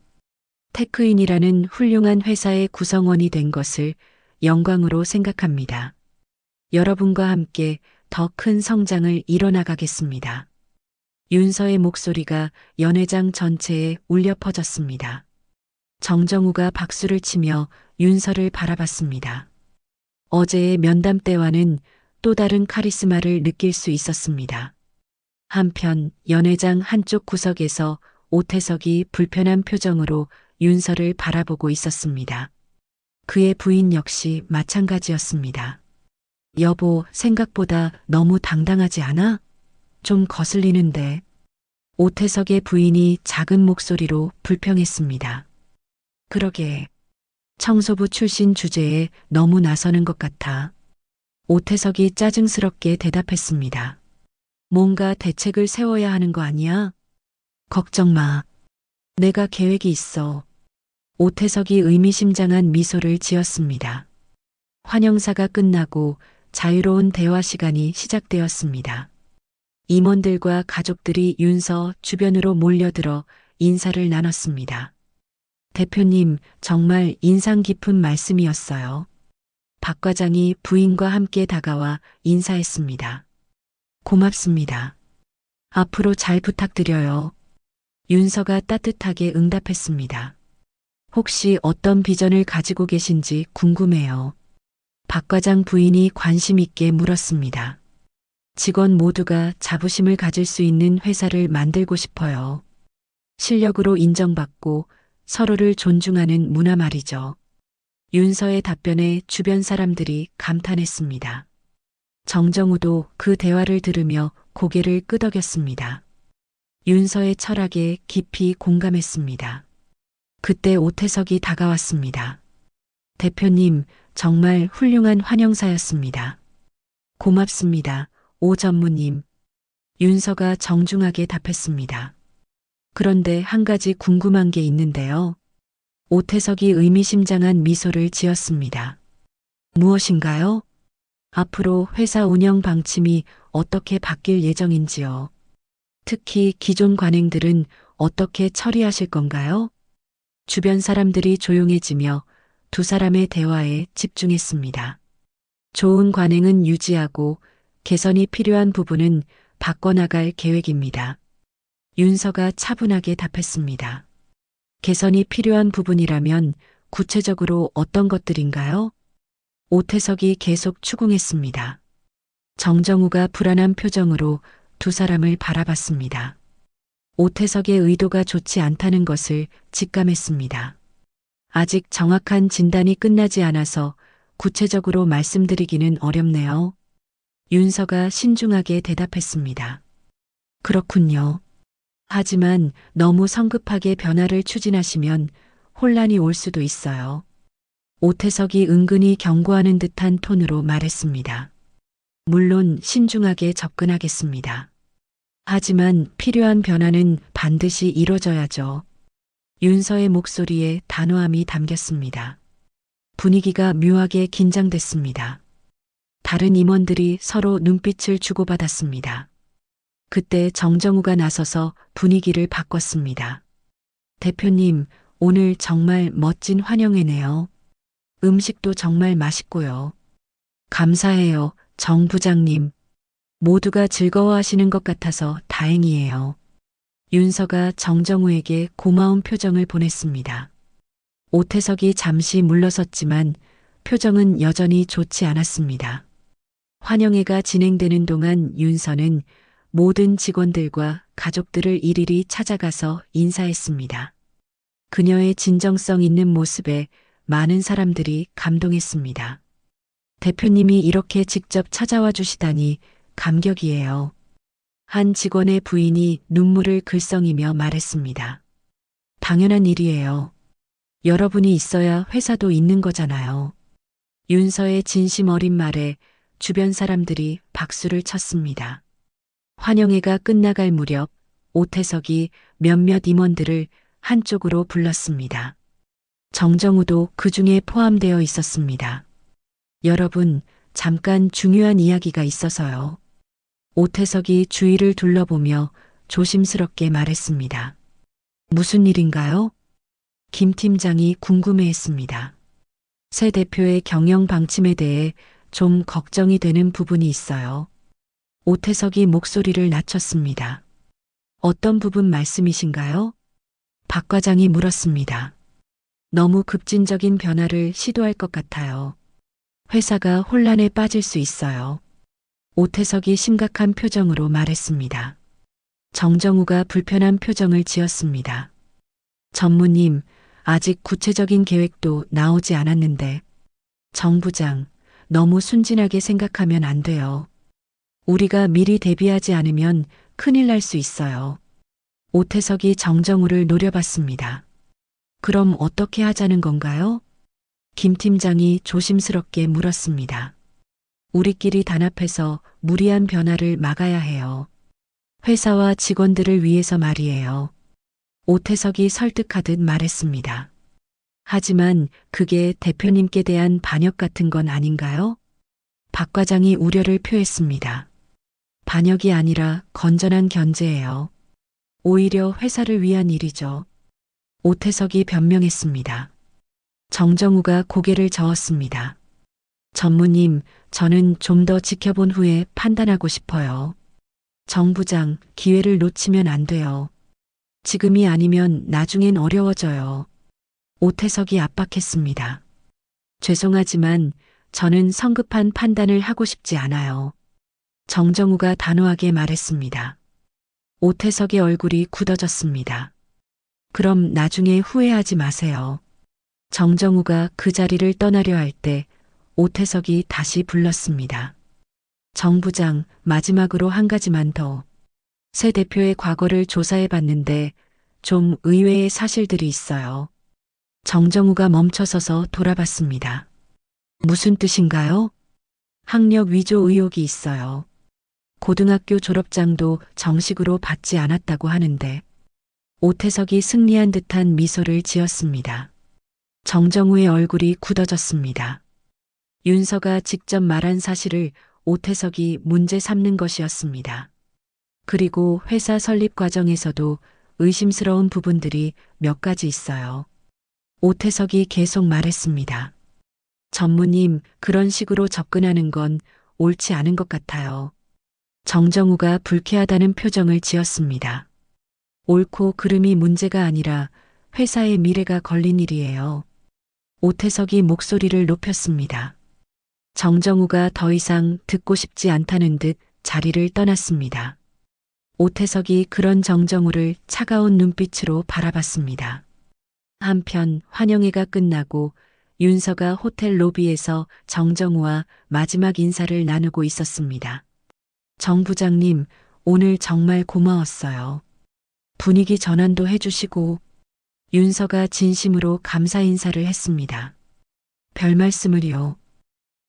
테크인이라는 훌륭한 회사의 구성원이 된 것을 영광으로 생각합니다. 여러분과 함께 더 큰 성장을 이뤄나가겠습니다. 윤서의 목소리가 연회장 전체에 울려 퍼졌습니다. 정정우가 박수를 치며 윤서를 바라봤습니다. 어제의 면담 때와는 또 다른 카리스마를 느낄 수 있었습니다. 한편 연회장 한쪽 구석에서 오태석이 불편한 표정으로 윤서를 바라보고 있었습니다. 그의 부인 역시 마찬가지였습니다. 여보, 생각보다 너무 당당하지 않아? 좀 거슬리는데. 오태석의 부인이 작은 목소리로 불평했습니다. 그러게. 청소부 출신 주제에 너무 나서는 것 같아. 오태석이 짜증스럽게 대답했습니다. 뭔가 대책을 세워야 하는 거 아니야? 걱정 마. 내가 계획이 있어. 오태석이 의미심장한 미소를 지었습니다. 환영사가 끝나고 자유로운 대화 시간이 시작되었습니다. 임원들과 가족들이 윤서 주변으로 몰려들어 인사를 나눴습니다. 대표님, 정말 인상 깊은 말씀이었어요. 박 과장이 부인과 함께 다가와 인사했습니다. 고맙습니다. 앞으로 잘 부탁드려요. 윤서가 따뜻하게 응답했습니다. 혹시 어떤 비전을 가지고 계신지 궁금해요. 박 과장 부인이 관심 있게 물었습니다. 직원 모두가 자부심을 가질 수 있는 회사를 만들고 싶어요. 실력으로 인정받고 서로를 존중하는 문화 말이죠. 윤서의 답변에 주변 사람들이 감탄했습니다. 정정우도 그 대화를 들으며 고개를 끄덕였습니다. 윤서의 철학에 깊이 공감했습니다. 그때 오태석이 다가왔습니다. 대표님, 정말 훌륭한 환영사였습니다. 고맙습니다, 오 전무님. 윤서가 정중하게 답했습니다. 그런데 한 가지 궁금한 게 있는데요. 오태석이 의미심장한 미소를 지었습니다. 무엇인가요? 앞으로 회사 운영 방침이 어떻게 바뀔 예정인지요. 특히 기존 관행들은 어떻게 처리하실 건가요? 주변 사람들이 조용해지며 두 사람의 대화에 집중했습니다. 좋은 관행은 유지하고 개선이 필요한 부분은 바꿔나갈 계획입니다. 윤서가 차분하게 답했습니다. 개선이 필요한 부분이라면 구체적으로 어떤 것들인가요? 오태석이 계속 추궁했습니다. 정정우가 불안한 표정으로 두 사람을 바라봤습니다. 오태석의 의도가 좋지 않다는 것을 직감했습니다. 아직 정확한 진단이 끝나지 않아서 구체적으로 말씀드리기는 어렵네요. 윤서가 신중하게 대답했습니다. 그렇군요. 하지만 너무 성급하게 변화를 추진하시면 혼란이 올 수도 있어요. 오태석이 은근히 경고하는 듯한 톤으로 말했습니다. 물론 신중하게 접근하겠습니다. 하지만 필요한 변화는 반드시 이뤄져야죠. 윤서의 목소리에 단호함이 담겼습니다. 분위기가 묘하게 긴장됐습니다. 다른 임원들이 서로 눈빛을 주고받았습니다. 그때 정정우가 나서서 분위기를 바꿨습니다. 대표님, 오늘 정말 멋진 환영회네요. 음식도 정말 맛있고요. 감사해요, 정 부장님. 모두가 즐거워하시는 것 같아서 다행이에요. 윤서가 정정우에게 고마운 표정을 보냈습니다. 오태석이 잠시 물러섰지만 표정은 여전히 좋지 않았습니다. 환영회가 진행되는 동안 윤서는 모든 직원들과 가족들을 일일이 찾아가서 인사했습니다. 그녀의 진정성 있는 모습에 많은 사람들이 감동했습니다. 대표님이 이렇게 직접 찾아와 주시다니 감격이에요. 한 직원의 부인이 눈물을 글썽이며 말했습니다. 당연한 일이에요. 여러분이 있어야 회사도 있는 거잖아요. 윤서의 진심 어린 말에 주변 사람들이 박수를 쳤습니다. 환영회가 끝나갈 무렵 오태석이 몇몇 임원들을 한쪽으로 불렀습니다. 정정우도 그 중에 포함되어 있었습니다. 여러분, 잠깐 중요한 이야기가 있어서요. 오태석이 주위를 둘러보며 조심스럽게 말했습니다. 무슨 일인가요? 김 팀장이 궁금해했습니다. 새 대표의 경영 방침에 대해 좀 걱정이 되는 부분이 있어요. 오태석이 목소리를 낮췄습니다. 어떤 부분 말씀이신가요? 박 과장이 물었습니다. 너무 급진적인 변화를 시도할 것 같아요. 회사가 혼란에 빠질 수 있어요. 오태석이 심각한 표정으로 말했습니다. 정정우가 불편한 표정을 지었습니다. 전무님, 아직 구체적인 계획도 나오지 않았는데 정 부장, 너무 순진하게 생각하면 안 돼요. 우리가 미리 대비하지 않으면 큰일 날 수 있어요. 오태석이 정정우를 노려봤습니다. 그럼 어떻게 하자는 건가요? 김 팀장이 조심스럽게 물었습니다. 우리끼리 단합해서 무리한 변화를 막아야 해요. 회사와 직원들을 위해서 말이에요. 오태석이 설득하듯 말했습니다. 하지만 그게 대표님께 대한 반역 같은 건 아닌가요? 박 과장이 우려를 표했습니다. 반역이 아니라 건전한 견제예요. 오히려 회사를 위한 일이죠. 오태석이 변명했습니다. 정정우가 고개를 저었습니다. 전무님, 저는 좀 더 지켜본 후에 판단하고 싶어요. 정 부장, 기회를 놓치면 안 돼요. 지금이 아니면 나중엔 어려워져요. 오태석이 압박했습니다. 죄송하지만 저는 성급한 판단을 하고 싶지 않아요. 정정우가 단호하게 말했습니다. 오태석의 얼굴이 굳어졌습니다. 그럼 나중에 후회하지 마세요. 정정우가 그 자리를 떠나려 할 때 오태석이 다시 불렀습니다. 정 부장, 마지막으로 한 가지만 더. 새 대표의 과거를 조사해 봤는데 좀 의외의 사실들이 있어요. 정정우가 멈춰서서 돌아봤습니다. 무슨 뜻인가요? 학력 위조 의혹이 있어요. 고등학교 졸업장도 정식으로 받지 않았다고 하는데 오태석이 승리한 듯한 미소를 지었습니다. 정정우의 얼굴이 굳어졌습니다. 윤서가 직접 말한 사실을 오태석이 문제 삼는 것이었습니다. 그리고 회사 설립 과정에서도 의심스러운 부분들이 몇 가지 있어요. 오태석이 계속 말했습니다. 전무님, 그런 식으로 접근하는 건 옳지 않은 것 같아요. 정정우가 불쾌하다는 표정을 지었습니다. 옳고 그름이 문제가 아니라 회사의 미래가 걸린 일이에요. 오태석이 목소리를 높였습니다. 정정우가 더 이상 듣고 싶지 않다는 듯 자리를 떠났습니다. 오태석이 그런 정정우를 차가운 눈빛으로 바라봤습니다. 한편 환영회가 끝나고 윤서가 호텔 로비에서 정정우와 마지막 인사를 나누고 있었습니다. 정 부장님, 오늘 정말 고마웠어요. 분위기 전환도 해주시고. 윤서가 진심으로 감사 인사를 했습니다. 별 말씀을요.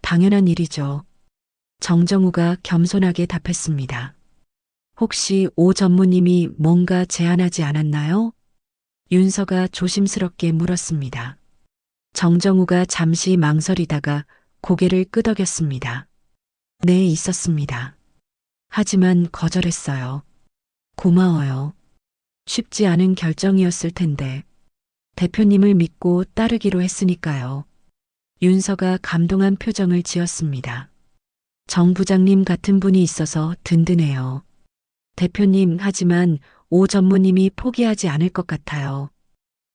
당연한 일이죠. 정정우가 겸손하게 답했습니다. 혹시 오 전무님이 뭔가 제안하지 않았나요? 윤서가 조심스럽게 물었습니다. 정정우가 잠시 망설이다가 고개를 끄덕였습니다. 네, 있었습니다. 하지만 거절했어요. 고마워요. 쉽지 않은 결정이었을 텐데. 대표님을 믿고 따르기로 했으니까요. 윤서가 감동한 표정을 지었습니다. 정 부장님 같은 분이 있어서 든든해요. 대표님, 하지만 오 전무님이 포기하지 않을 것 같아요.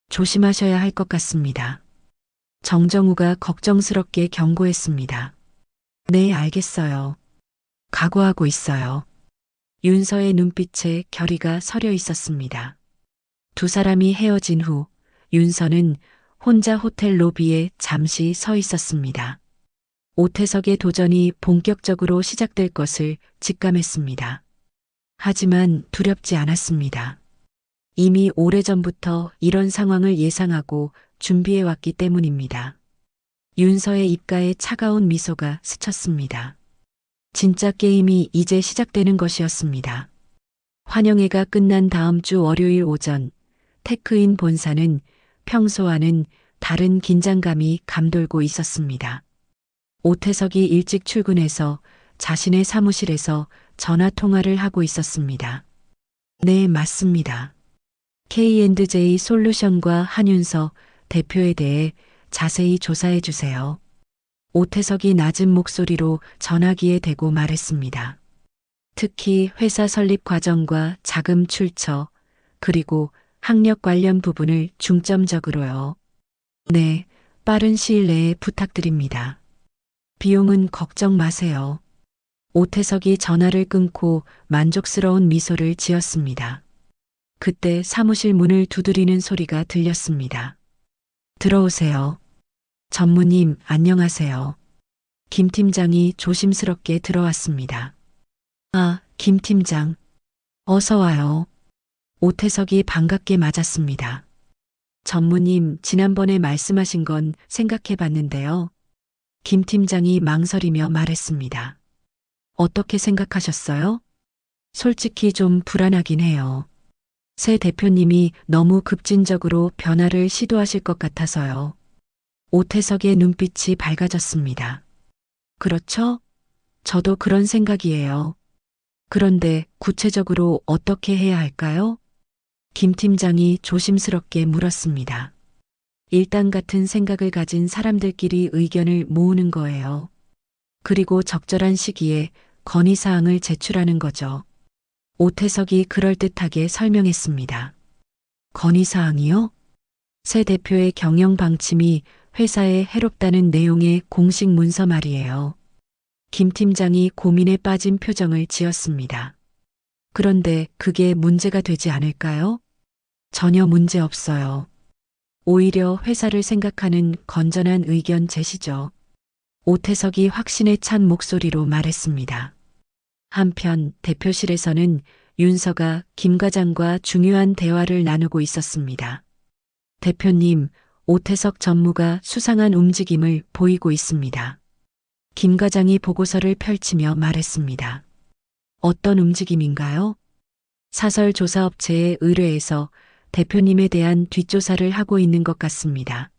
조심하셔야 할 것 같습니다. 정정우가 걱정스럽게 경고했습니다. 네, 알겠어요. 각오하고 있어요. 윤서의 눈빛에 결의가 서려 있었습니다. 두 사람이 헤어진 후 윤서는 혼자 호텔 로비에 잠시 서 있었습니다. 오태석의 도전이 본격적으로 시작될 것을 직감했습니다. 하지만 두렵지 않았습니다. 이미 오래전부터 이런 상황을 예상하고 준비해왔기 때문입니다. 윤서의 입가에 차가운 미소가 스쳤습니다. 진짜 게임이 이제 시작되는 것이었습니다. 환영회가 끝난 다음 주 월요일 오전, 테크인 본사는 평소와는 다른 긴장감이 감돌고 있었습니다. 오태석이 일찍 출근해서 자신의 사무실에서 전화 통화를 하고 있었습니다. 네, 맞습니다. K&J 솔루션과 한윤서 대표에 대해 자세히 조사해 주세요. 오태석이 낮은 목소리로 전화기에 대고 말했습니다. 특히 회사 설립 과정과 자금 출처, 그리고 학력 관련 부분을 중점적으로요. 네, 빠른 시일 내에 부탁드립니다. 비용은 걱정 마세요. 오태석이 전화를 끊고 만족스러운 미소를 지었습니다. 그때 사무실 문을 두드리는 소리가 들렸습니다. 들어오세요. 전무님, 안녕하세요. 김 팀장이 조심스럽게 들어왔습니다. 아, 김 팀장. 어서 와요. 오태석이 반갑게 맞았습니다. 전무님, 지난번에 말씀하신 건 생각해 봤는데요. 김 팀장이 망설이며 말했습니다. 어떻게 생각하셨어요? 솔직히 좀 불안하긴 해요. 새 대표님이 너무 급진적으로 변화를 시도하실 것 같아서요. 오태석의 눈빛이 밝아졌습니다. 그렇죠? 저도 그런 생각이에요. 그런데 구체적으로 어떻게 해야 할까요? 김 팀장이 조심스럽게 물었습니다. 일단 같은 생각을 가진 사람들끼리 의견을 모으는 거예요. 그리고 적절한 시기에 건의사항을 제출하는 거죠. 오태석이 그럴듯하게 설명했습니다. 건의사항이요? 새 대표의 경영 방침이 회사에 해롭다는 내용의 공식 문서 말이에요. 김 팀장이 고민에 빠진 표정을 지었습니다. 그런데 그게 문제가 되지 않을까요? 전혀 문제 없어요. 오히려 회사를 생각하는 건전한 의견 제시죠. 오태석이 확신에 찬 목소리로 말했습니다. 한편 대표실에서는 윤서가 김 과장과 중요한 대화를 나누고 있었습니다. 대표님, 오태석 전무가 수상한 움직임을 보이고 있습니다. 김 과장이 보고서를 펼치며 말했습니다. 어떤 움직임인가요? 사설 조사업체에 의뢰해서 대표님에 대한 뒷조사를 하고 있는 것 같습니다.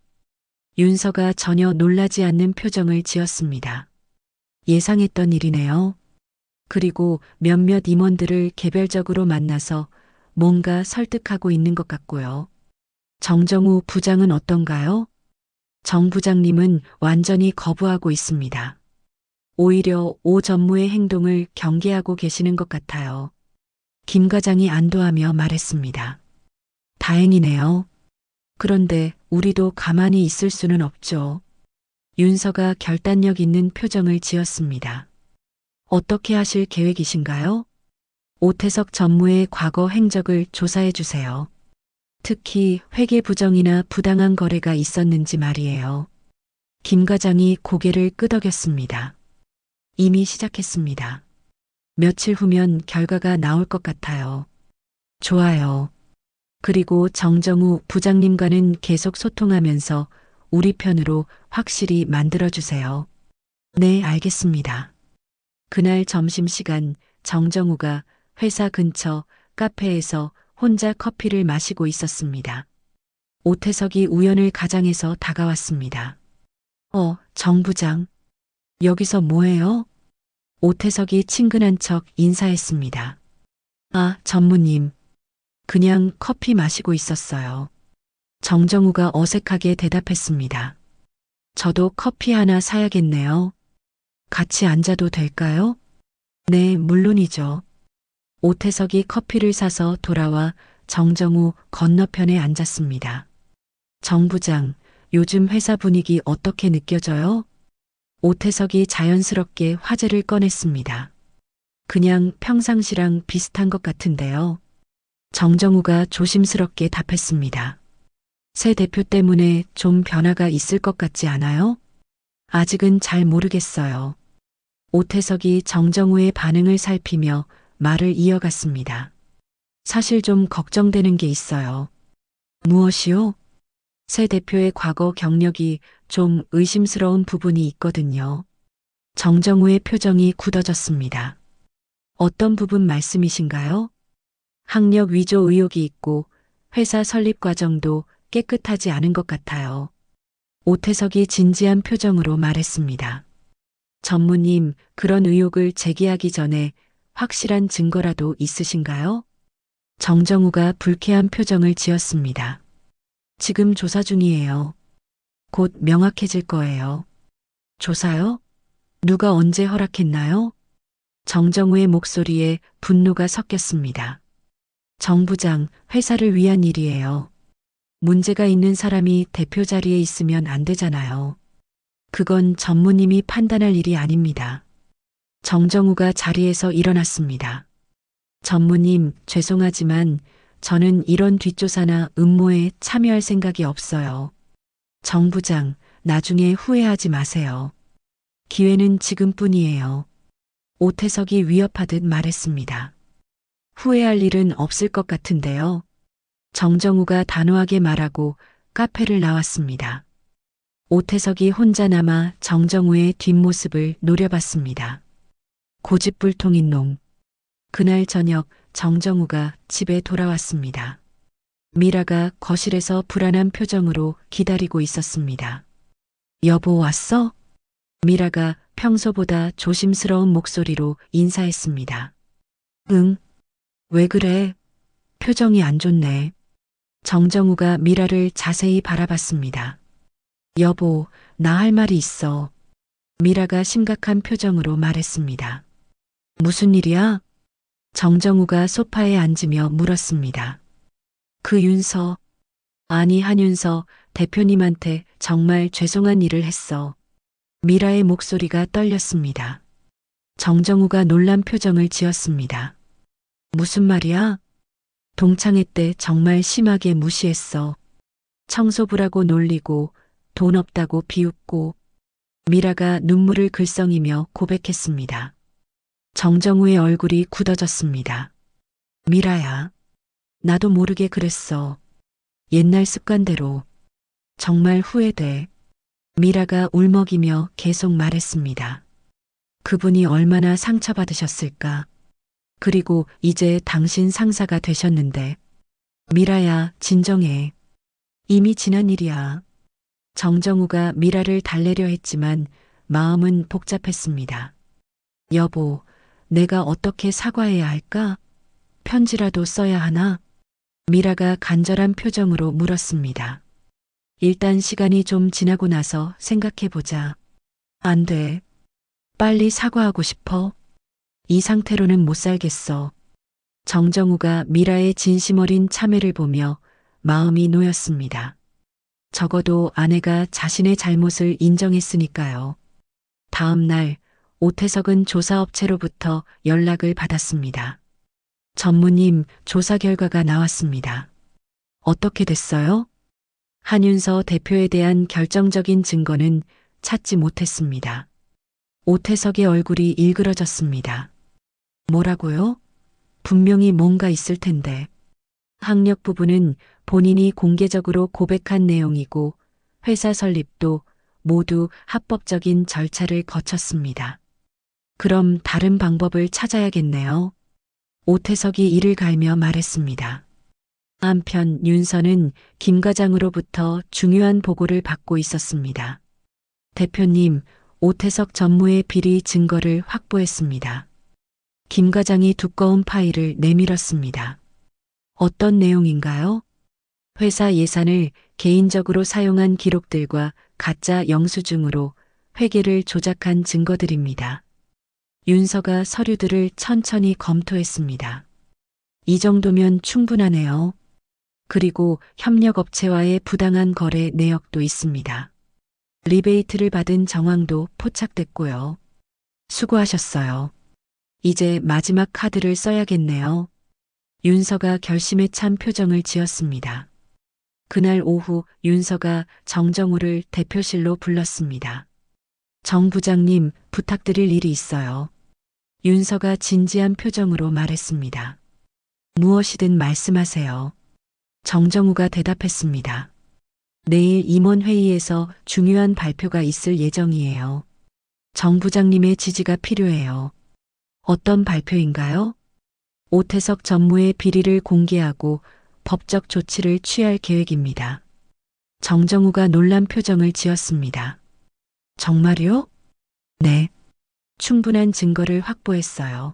윤서가 전혀 놀라지 않는 표정을 지었습니다. 예상했던 일이네요. 그리고 몇몇 임원들을 개별적으로 만나서 뭔가 설득하고 있는 것 같고요. 정정우 부장은 어떤가요? 정 부장님은 완전히 거부하고 있습니다. 오히려 오 전무의 행동을 경계하고 계시는 것 같아요. 김 과장이 안도하며 말했습니다. 다행이네요. 그런데 우리도 가만히 있을 수는 없죠. 윤서가 결단력 있는 표정을 지었습니다. 어떻게 하실 계획이신가요? 오태석 전무의 과거 행적을 조사해 주세요. 특히 회계 부정이나 부당한 거래가 있었는지 말이에요. 김 과장이 고개를 끄덕였습니다. 이미 시작했습니다. 며칠 후면 결과가 나올 것 같아요. 좋아요. 그리고 정정우 부장님과는 계속 소통하면서 우리 편으로 확실히 만들어주세요. 네, 알겠습니다. 그날 점심시간 정정우가 회사 근처 카페에서 혼자 커피를 마시고 있었습니다. 오태석이 우연을 가장해서 다가왔습니다. 정 부장. 여기서 뭐해요? 오태석이 친근한 척 인사했습니다. 아, 전무님. 그냥 커피 마시고 있었어요. 정정우가 어색하게 대답했습니다. 저도 커피 하나 사야겠네요. 같이 앉아도 될까요? 네, 물론이죠. 오태석이 커피를 사서 돌아와 정정우 건너편에 앉았습니다. 정 부장, 요즘 회사 분위기 어떻게 느껴져요? 오태석이 자연스럽게 화제를 꺼냈습니다. 그냥 평상시랑 비슷한 것 같은데요. 정정우가 조심스럽게 답했습니다. 새 대표 때문에 좀 변화가 있을 것 같지 않아요? 아직은 잘 모르겠어요. 오태석이 정정우의 반응을 살피며 말을 이어갔습니다. 사실 좀 걱정되는 게 있어요. 무엇이요? 새 대표의 과거 경력이 좀 의심스러운 부분이 있거든요. 정정우의 표정이 굳어졌습니다. 어떤 부분 말씀이신가요? 학력 위조 의혹이 있고 회사 설립 과정도 깨끗하지 않은 것 같아요. 오태석이 진지한 표정으로 말했습니다. 전무님, 그런 의혹을 제기하기 전에 확실한 증거라도 있으신가요? 정정우가 불쾌한 표정을 지었습니다. 지금 조사 중이에요. 곧 명확해질 거예요. 조사요? 누가 언제 허락했나요? 정정우의 목소리에 분노가 섞였습니다. 정 부장, 회사를 위한 일이에요. 문제가 있는 사람이 대표 자리에 있으면 안 되잖아요. 그건 전무님이 판단할 일이 아닙니다. 정정우가 자리에서 일어났습니다. 전무님, 죄송하지만 저는 이런 뒷조사나 음모에 참여할 생각이 없어요. 정 부장, 나중에 후회하지 마세요. 기회는 지금뿐이에요. 오태석이 위협하듯 말했습니다. 후회할 일은 없을 것 같은데요. 정정우가 단호하게 말하고 카페를 나왔습니다. 오태석이 혼자 남아 정정우의 뒷모습을 노려봤습니다. 고집불통인 놈. 그날 저녁 정정우가 집에 돌아왔습니다. 미라가 거실에서 불안한 표정으로 기다리고 있었습니다. 여보 왔어? 미라가 평소보다 조심스러운 목소리로 인사했습니다. 응. 왜 그래? 표정이 안 좋네. 정정우가 미라를 자세히 바라봤습니다. 여보, 나 할 말이 있어. 미라가 심각한 표정으로 말했습니다. 무슨 일이야? 정정우가 소파에 앉으며 물었습니다. 그 윤서, 아니 한윤서 대표님한테 정말 죄송한 일을 했어. 미라의 목소리가 떨렸습니다. 정정우가 놀란 표정을 지었습니다. 무슨 말이야? 동창회 때 정말 심하게 무시했어. 청소부라고 놀리고 돈 없다고 비웃고. 미라가 눈물을 글썽이며 고백했습니다. 정정우의 얼굴이 굳어졌습니다. 미라야, 나도 모르게 그랬어. 옛날 습관대로. 정말 후회돼. 미라가 울먹이며 계속 말했습니다. 그분이 얼마나 상처받으셨을까. 그리고 이제 당신 상사가 되셨는데. 미라야, 진정해. 이미 지난 일이야. 정정우가 미라를 달래려 했지만 마음은 복잡했습니다. 여보, 내가 어떻게 사과해야 할까? 편지라도 써야 하나? 미라가 간절한 표정으로 물었습니다. 일단 시간이 좀 지나고 나서 생각해보자. 안 돼. 빨리 사과하고 싶어. 이 상태로는 못 살겠어. 정정우가 미라의 진심 어린 참회를 보며 마음이 놓였습니다. 적어도 아내가 자신의 잘못을 인정했으니까요. 다음 날 오태석은 조사업체로부터 연락을 받았습니다. 전무님, 조사 결과가 나왔습니다. 어떻게 됐어요? 한윤서 대표에 대한 결정적인 증거는 찾지 못했습니다. 오태석의 얼굴이 일그러졌습니다. 뭐라고요? 분명히 뭔가 있을 텐데. 학력 부분은 본인이 공개적으로 고백한 내용이고 회사 설립도 모두 합법적인 절차를 거쳤습니다. 그럼 다른 방법을 찾아야겠네요. 오태석이 이를 갈며 말했습니다. 한편 윤서는 김 과장으로부터 중요한 보고를 받고 있었습니다. 대표님, 오태석 전무의 비리 증거를 확보했습니다. 김 과장이 두꺼운 파일을 내밀었습니다. 어떤 내용인가요? 회사 예산을 개인적으로 사용한 기록들과 가짜 영수증으로 회계를 조작한 증거들입니다. 윤서가 서류들을 천천히 검토했습니다. 이 정도면 충분하네요. 그리고 협력업체와의 부당한 거래 내역도 있습니다. 리베이트를 받은 정황도 포착됐고요. 수고하셨어요. 이제 마지막 카드를 써야겠네요. 윤서가 결심에 찬 표정을 지었습니다. 그날 오후 윤서가 정정우를 대표실로 불렀습니다. 정 부장님, 부탁드릴 일이 있어요. 윤서가 진지한 표정으로 말했습니다. 무엇이든 말씀하세요. 정정우가 대답했습니다. 내일 임원회의에서 중요한 발표가 있을 예정이에요. 정 부장님의 지지가 필요해요. 어떤 발표인가요? 오태석 전무의 비리를 공개하고 법적 조치를 취할 계획입니다. 정정우가 놀란 표정을 지었습니다. 정말요? 네. 충분한 증거를 확보했어요.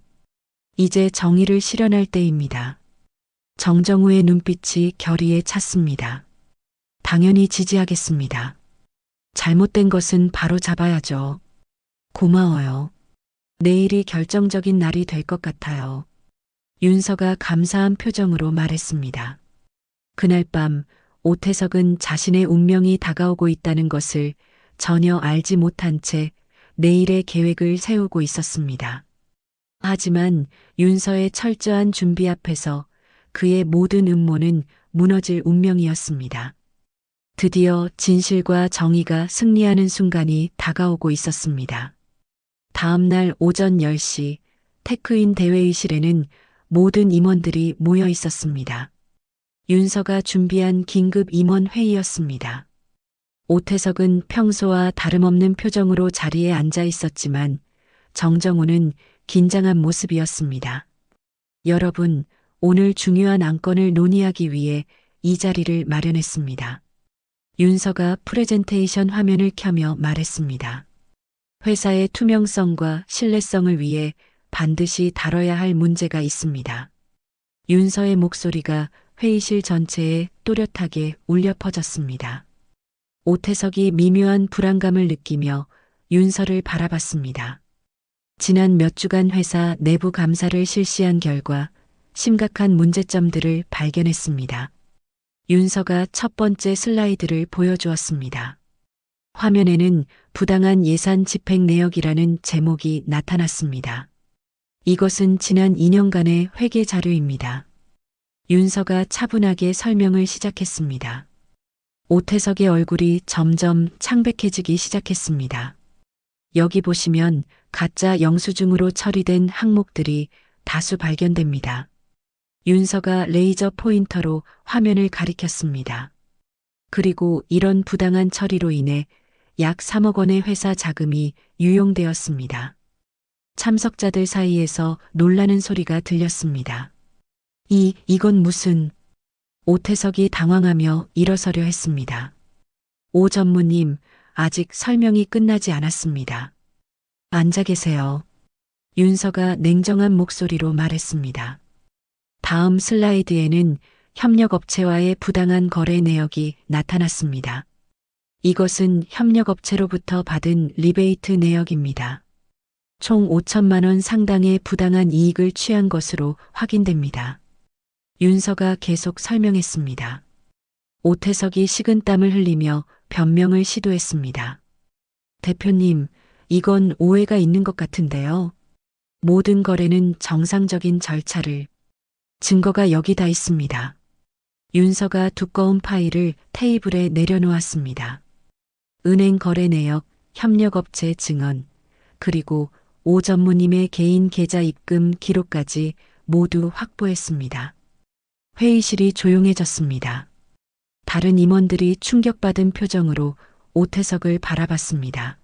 이제 정의를 실현할 때입니다. 정정우의 눈빛이 결의에 찼습니다. 당연히 지지하겠습니다. 잘못된 것은 바로 잡아야죠. 고마워요. 내일이 결정적인 날이 될 것 같아요. 윤서가 감사한 표정으로 말했습니다. 그날 밤 오태석은 자신의 운명이 다가오고 있다는 것을 전혀 알지 못한 채 내일의 계획을 세우고 있었습니다. 하지만 윤서의 철저한 준비 앞에서 그의 모든 음모는 무너질 운명이었습니다. 드디어 진실과 정의가 승리하는 순간이 다가오고 있었습니다. 다음 날 오전 10시 테크인 대회의실에는 모든 임원들이 모여 있었습니다. 윤서가 준비한 긴급 임원 회의였습니다. 오태석은 평소와 다름없는 표정으로 자리에 앉아 있었지만 정정우는 긴장한 모습이었습니다. 여러분, 오늘 중요한 안건을 논의하기 위해 이 자리를 마련했습니다. 윤서가 프레젠테이션 화면을 켜며 말했습니다. 회사의 투명성과 신뢰성을 위해 반드시 다뤄야 할 문제가 있습니다. 윤서의 목소리가 회의실 전체에 또렷하게 울려 퍼졌습니다. 오태석이 미묘한 불안감을 느끼며 윤서를 바라봤습니다. 지난 몇 주간 회사 내부 감사를 실시한 결과 심각한 문제점들을 발견했습니다. 윤서가 첫 번째 슬라이드를 보여주었습니다. 화면에는 부당한 예산 집행 내역이라는 제목이 나타났습니다. 이것은 지난 2년간의 회계 자료입니다. 윤서가 차분하게 설명을 시작했습니다. 오태석의 얼굴이 점점 창백해지기 시작했습니다. 여기 보시면 가짜 영수증으로 처리된 항목들이 다수 발견됩니다. 윤서가 레이저 포인터로 화면을 가리켰습니다. 그리고 이런 부당한 처리로 인해 약 3억 원의 회사 자금이 유용되었습니다. 참석자들 사이에서 놀라는 소리가 들렸습니다. 이건 무슨... 오태석이 당황하며 일어서려 했습니다. 오 전무님, 아직 설명이 끝나지 않았습니다. 앉아 계세요. 윤서가 냉정한 목소리로 말했습니다. 다음 슬라이드에는 협력업체와의 부당한 거래 내역이 나타났습니다. 이것은 협력업체로부터 받은 리베이트 내역입니다. 총 5천만 원 상당의 부당한 이익을 취한 것으로 확인됩니다. 윤서가 계속 설명했습니다. 오태석이 식은땀을 흘리며 변명을 시도했습니다. 대표님, 이건 오해가 있는 것 같은데요. 모든 거래는 정상적인 절차를... 증거가 여기 다 있습니다. 윤서가 두꺼운 파일을 테이블에 내려놓았습니다. 은행 거래 내역, 협력업체 증언, 그리고 오 전무님의 개인 계좌 입금 기록까지 모두 확보했습니다. 회의실이 조용해졌습니다. 다른 임원들이 충격받은 표정으로 오태석을 바라봤습니다.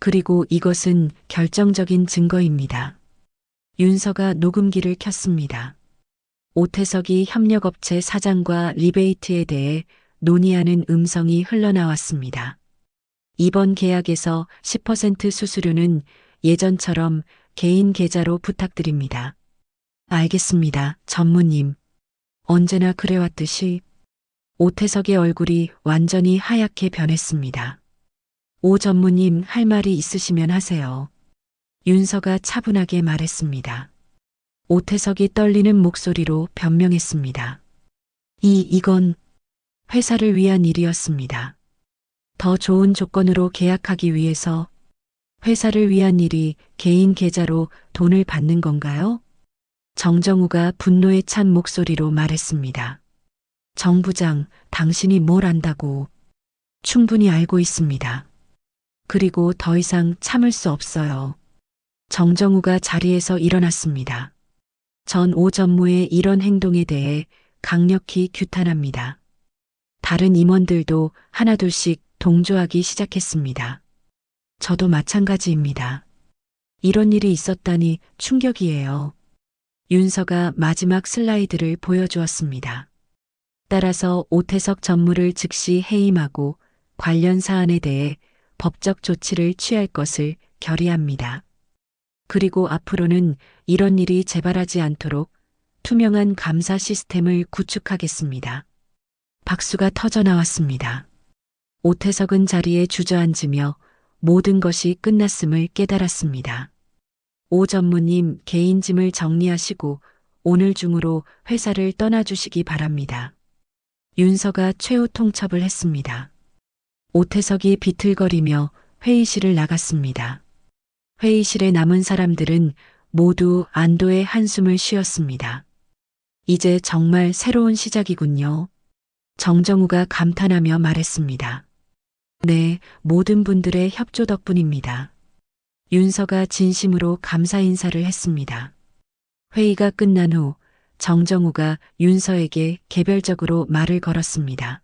그리고 이것은 결정적인 증거입니다. 윤서가 녹음기를 켰습니다. 오태석이 협력업체 사장과 리베이트에 대해 논의하는 음성이 흘러나왔습니다. 이번 계약에서 10% 수수료는 예전처럼 개인 계좌로 부탁드립니다. 알겠습니다, 전무님. 언제나 그래왔듯이. 오태석의 얼굴이 완전히 하얗게 변했습니다. 오 전무님, 할 말이 있으시면 하세요. 윤서가 차분하게 말했습니다. 오태석이 떨리는 목소리로 변명했습니다. 이건 회사를 위한 일이었습니다. 더 좋은 조건으로 계약하기 위해서. 회사를 위한 일이 개인 계좌로 돈을 받는 건가요? 정정우가 분노에 찬 목소리로 말했습니다. 정 부장, 당신이 뭘 안다고. 충분히 알고 있습니다. 그리고 더 이상 참을 수 없어요. 정정우가 자리에서 일어났습니다. 전 오 전무의 이런 행동에 대해 강력히 규탄합니다. 다른 임원들도 하나둘씩 동조하기 시작했습니다. 저도 마찬가지입니다. 이런 일이 있었다니 충격이에요. 윤서가 마지막 슬라이드를 보여주었습니다. 따라서 오태석 전무를 즉시 해임하고 관련 사안에 대해 법적 조치를 취할 것을 결의합니다. 그리고 앞으로는 이런 일이 재발하지 않도록 투명한 감사 시스템을 구축하겠습니다. 박수가 터져 나왔습니다. 오태석은 자리에 주저앉으며 모든 것이 끝났음을 깨달았습니다. 오 전무님, 개인 짐을 정리하시고 오늘 중으로 회사를 떠나주시기 바랍니다. 윤서가 최후 통첩을 했습니다. 오태석이 비틀거리며 회의실을 나갔습니다. 회의실에 남은 사람들은 모두 안도의 한숨을 쉬었습니다. 이제 정말 새로운 시작이군요. 정정우가 감탄하며 말했습니다. 네, 모든 분들의 협조 덕분입니다. 윤서가 진심으로 감사 인사를 했습니다. 회의가 끝난 후 정정우가 윤서에게 개별적으로 말을 걸었습니다.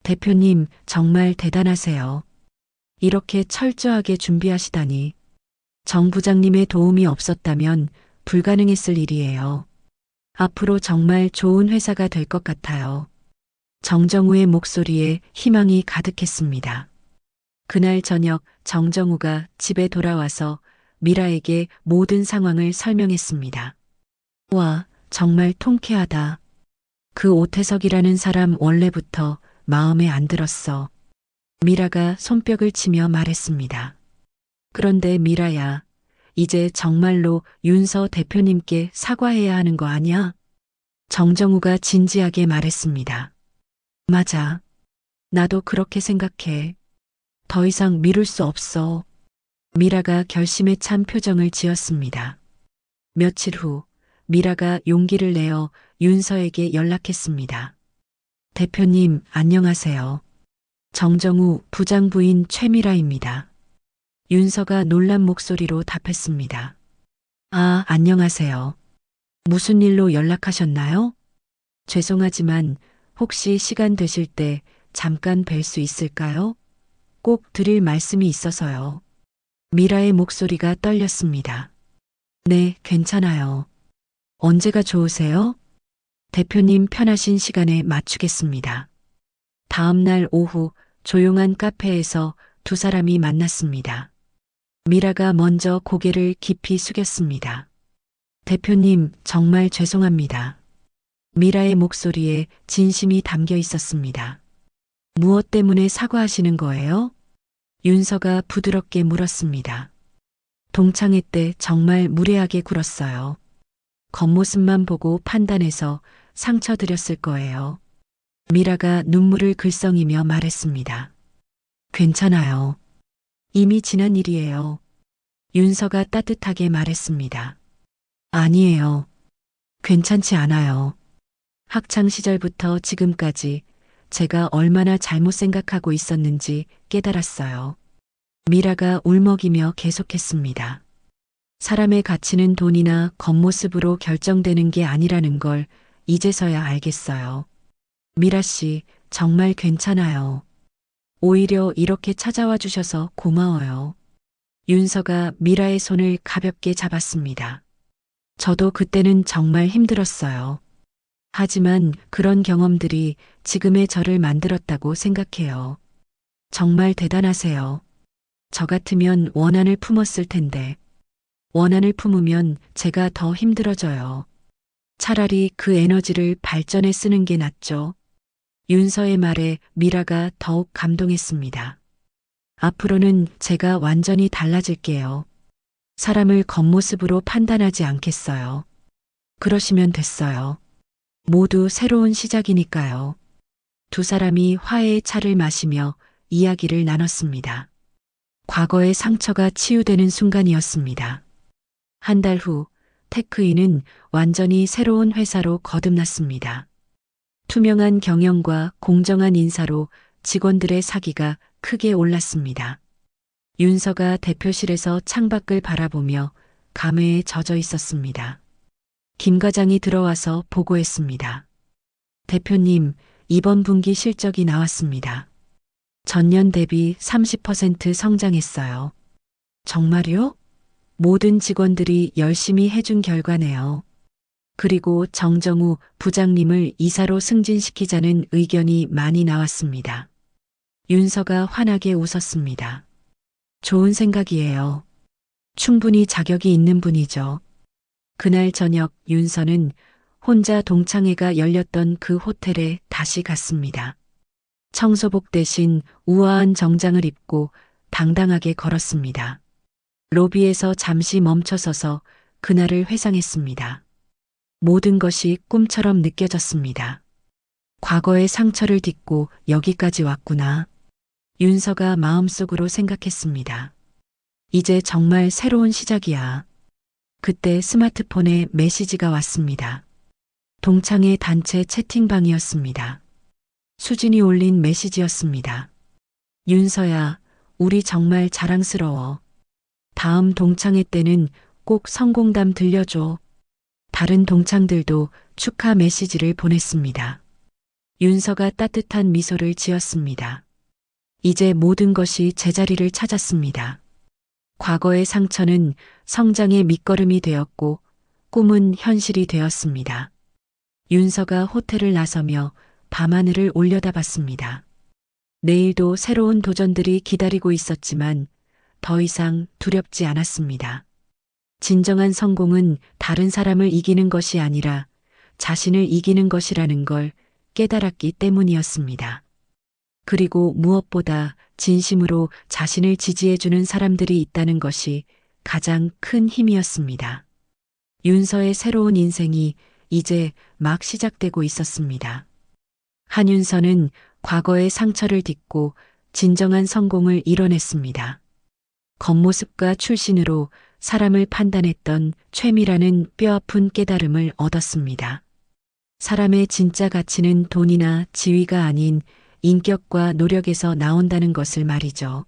대표님, 정말 대단하세요. 이렇게 철저하게 준비하시다니. 정 부장님의 도움이 없었다면 불가능했을 일이에요. 앞으로 정말 좋은 회사가 될 것 같아요. 정정우의 목소리에 희망이 가득했습니다. 그날 저녁 정정우가 집에 돌아와서 미라에게 모든 상황을 설명했습니다. 와, 정말 통쾌하다. 그 오태석이라는 사람 원래부터 마음에 안 들었어. 미라가 손뼉을 치며 말했습니다. 그런데 미라야, 이제 정말로 윤서 대표님께 사과해야 하는 거 아니야? 정정우가 진지하게 말했습니다. 맞아. 나도 그렇게 생각해. 더 이상 미룰 수 없어. 미라가 결심에 찬 표정을 지었습니다. 며칠 후 미라가 용기를 내어 윤서에게 연락했습니다. 대표님, 안녕하세요. 정정우 부장 부인 최미라입니다. 윤서가 놀란 목소리로 답했습니다. 아, 안녕하세요. 무슨 일로 연락하셨나요? 죄송하지만 혹시 시간 되실 때 잠깐 뵐 수 있을까요? 꼭 드릴 말씀이 있어서요. 미라의 목소리가 떨렸습니다. 네, 괜찮아요. 언제가 좋으세요? 대표님 편하신 시간에 맞추겠습니다. 다음 날 오후 조용한 카페에서 두 사람이 만났습니다. 미라가 먼저 고개를 깊이 숙였습니다. 대표님, 정말 죄송합니다. 미라의 목소리에 진심이 담겨 있었습니다. 무엇 때문에 사과하시는 거예요? 윤서가 부드럽게 물었습니다. 동창회 때 정말 무례하게 굴었어요. 겉모습만 보고 판단해서 상처드렸을 거예요. 미라가 눈물을 글썽이며 말했습니다. 괜찮아요. 이미 지난 일이에요. 윤서가 따뜻하게 말했습니다. 아니에요. 괜찮지 않아요. 학창 시절부터 지금까지 제가 얼마나 잘못 생각하고 있었는지 깨달았어요. 미라가 울먹이며 계속했습니다. 사람의 가치는 돈이나 겉모습으로 결정되는 게 아니라는 걸 이제서야 알겠어요. 미라 씨, 정말 괜찮아요. 오히려 이렇게 찾아와 주셔서 고마워요. 윤서가 미라의 손을 가볍게 잡았습니다. 저도 그때는 정말 힘들었어요. 하지만 그런 경험들이 지금의 저를 만들었다고 생각해요. 정말 대단하세요. 저 같으면 원한을 품었을 텐데. 원한을 품으면 제가 더 힘들어져요. 차라리 그 에너지를 발전에 쓰는 게 낫죠. 윤서의 말에 미라가 더욱 감동했습니다. 앞으로는 제가 완전히 달라질게요. 사람을 겉모습으로 판단하지 않겠어요. 그러시면 됐어요. 모두 새로운 시작이니까요. 두 사람이 화해의 차를 마시며 이야기를 나눴습니다. 과거의 상처가 치유되는 순간이었습니다. 한 달 후, 테크인은 완전히 새로운 회사로 거듭났습니다. 투명한 경영과 공정한 인사로 직원들의 사기가 크게 올랐습니다. 윤서가 대표실에서 창밖을 바라보며 감회에 젖어 있었습니다. 김 과장이 들어와서 보고했습니다. 대표님, 이번 분기 실적이 나왔습니다. 전년 대비 30% 성장했어요. 정말요? 모든 직원들이 열심히 해준 결과네요. 그리고 정정우 부장님을 이사로 승진시키자는 의견이 많이 나왔습니다. 윤서가 환하게 웃었습니다. 좋은 생각이에요. 충분히 자격이 있는 분이죠. 그날 저녁 윤서는 혼자 동창회가 열렸던 그 호텔에 다시 갔습니다. 청소복 대신 우아한 정장을 입고 당당하게 걸었습니다. 로비에서 잠시 멈춰서서 그날을 회상했습니다. 모든 것이 꿈처럼 느껴졌습니다. 과거의 상처를 딛고 여기까지 왔구나. 윤서가 마음속으로 생각했습니다. 이제 정말 새로운 시작이야. 그때 스마트폰에 메시지가 왔습니다. 동창회 단체 채팅방이었습니다. 수진이 올린 메시지였습니다. 윤서야, 우리 정말 자랑스러워. 다음 동창회 때는 꼭 성공담 들려줘. 다른 동창들도 축하 메시지를 보냈습니다. 윤서가 따뜻한 미소를 지었습니다. 이제 모든 것이 제자리를 찾았습니다. 과거의 상처는 성장의 밑거름이 되었고 꿈은 현실이 되었습니다. 윤서가 호텔을 나서며 밤하늘을 올려다봤습니다. 내일도 새로운 도전들이 기다리고 있었지만 더 이상 두렵지 않았습니다. 진정한 성공은 다른 사람을 이기는 것이 아니라 자신을 이기는 것이라는 걸 깨달았기 때문이었습니다. 그리고 무엇보다 진심으로 자신을 지지해주는 사람들이 있다는 것이 가장 큰 힘이었습니다. 윤서의 새로운 인생이 이제 막 시작되고 있었습니다. 한윤서는 과거의 상처를 딛고 진정한 성공을 이뤄냈습니다. 겉모습과 출신으로 사람을 판단했던 최미라는 뼈아픈 깨달음을 얻었습니다. 사람의 진짜 가치는 돈이나 지위가 아닌 인격과 노력에서 나온다는 것을 말이죠.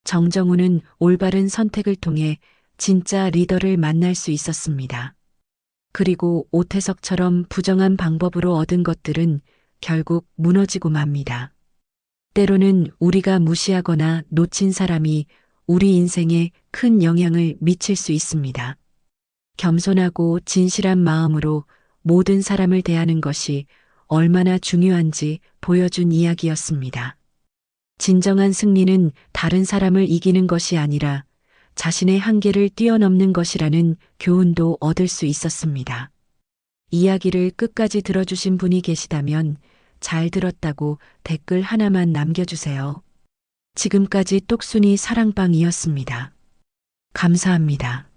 정정우는 올바른 선택을 통해 진짜 리더를 만날 수 있었습니다. 그리고 오태석처럼 부정한 방법으로 얻은 것들은 결국 무너지고 맙니다. 때로는 우리가 무시하거나 놓친 사람이 우리 인생에 큰 영향을 미칠 수 있습니다. 겸손하고 진실한 마음으로 모든 사람을 대하는 것이 얼마나 중요한지 보여준 이야기였습니다. 진정한 승리는 다른 사람을 이기는 것이 아니라 자신의 한계를 뛰어넘는 것이라는 교훈도 얻을 수 있었습니다. 이야기를 끝까지 들어주신 분이 계시다면 잘 들었다고 댓글 하나만 남겨주세요. 지금까지 똑순이 사랑방이었습니다. 감사합니다.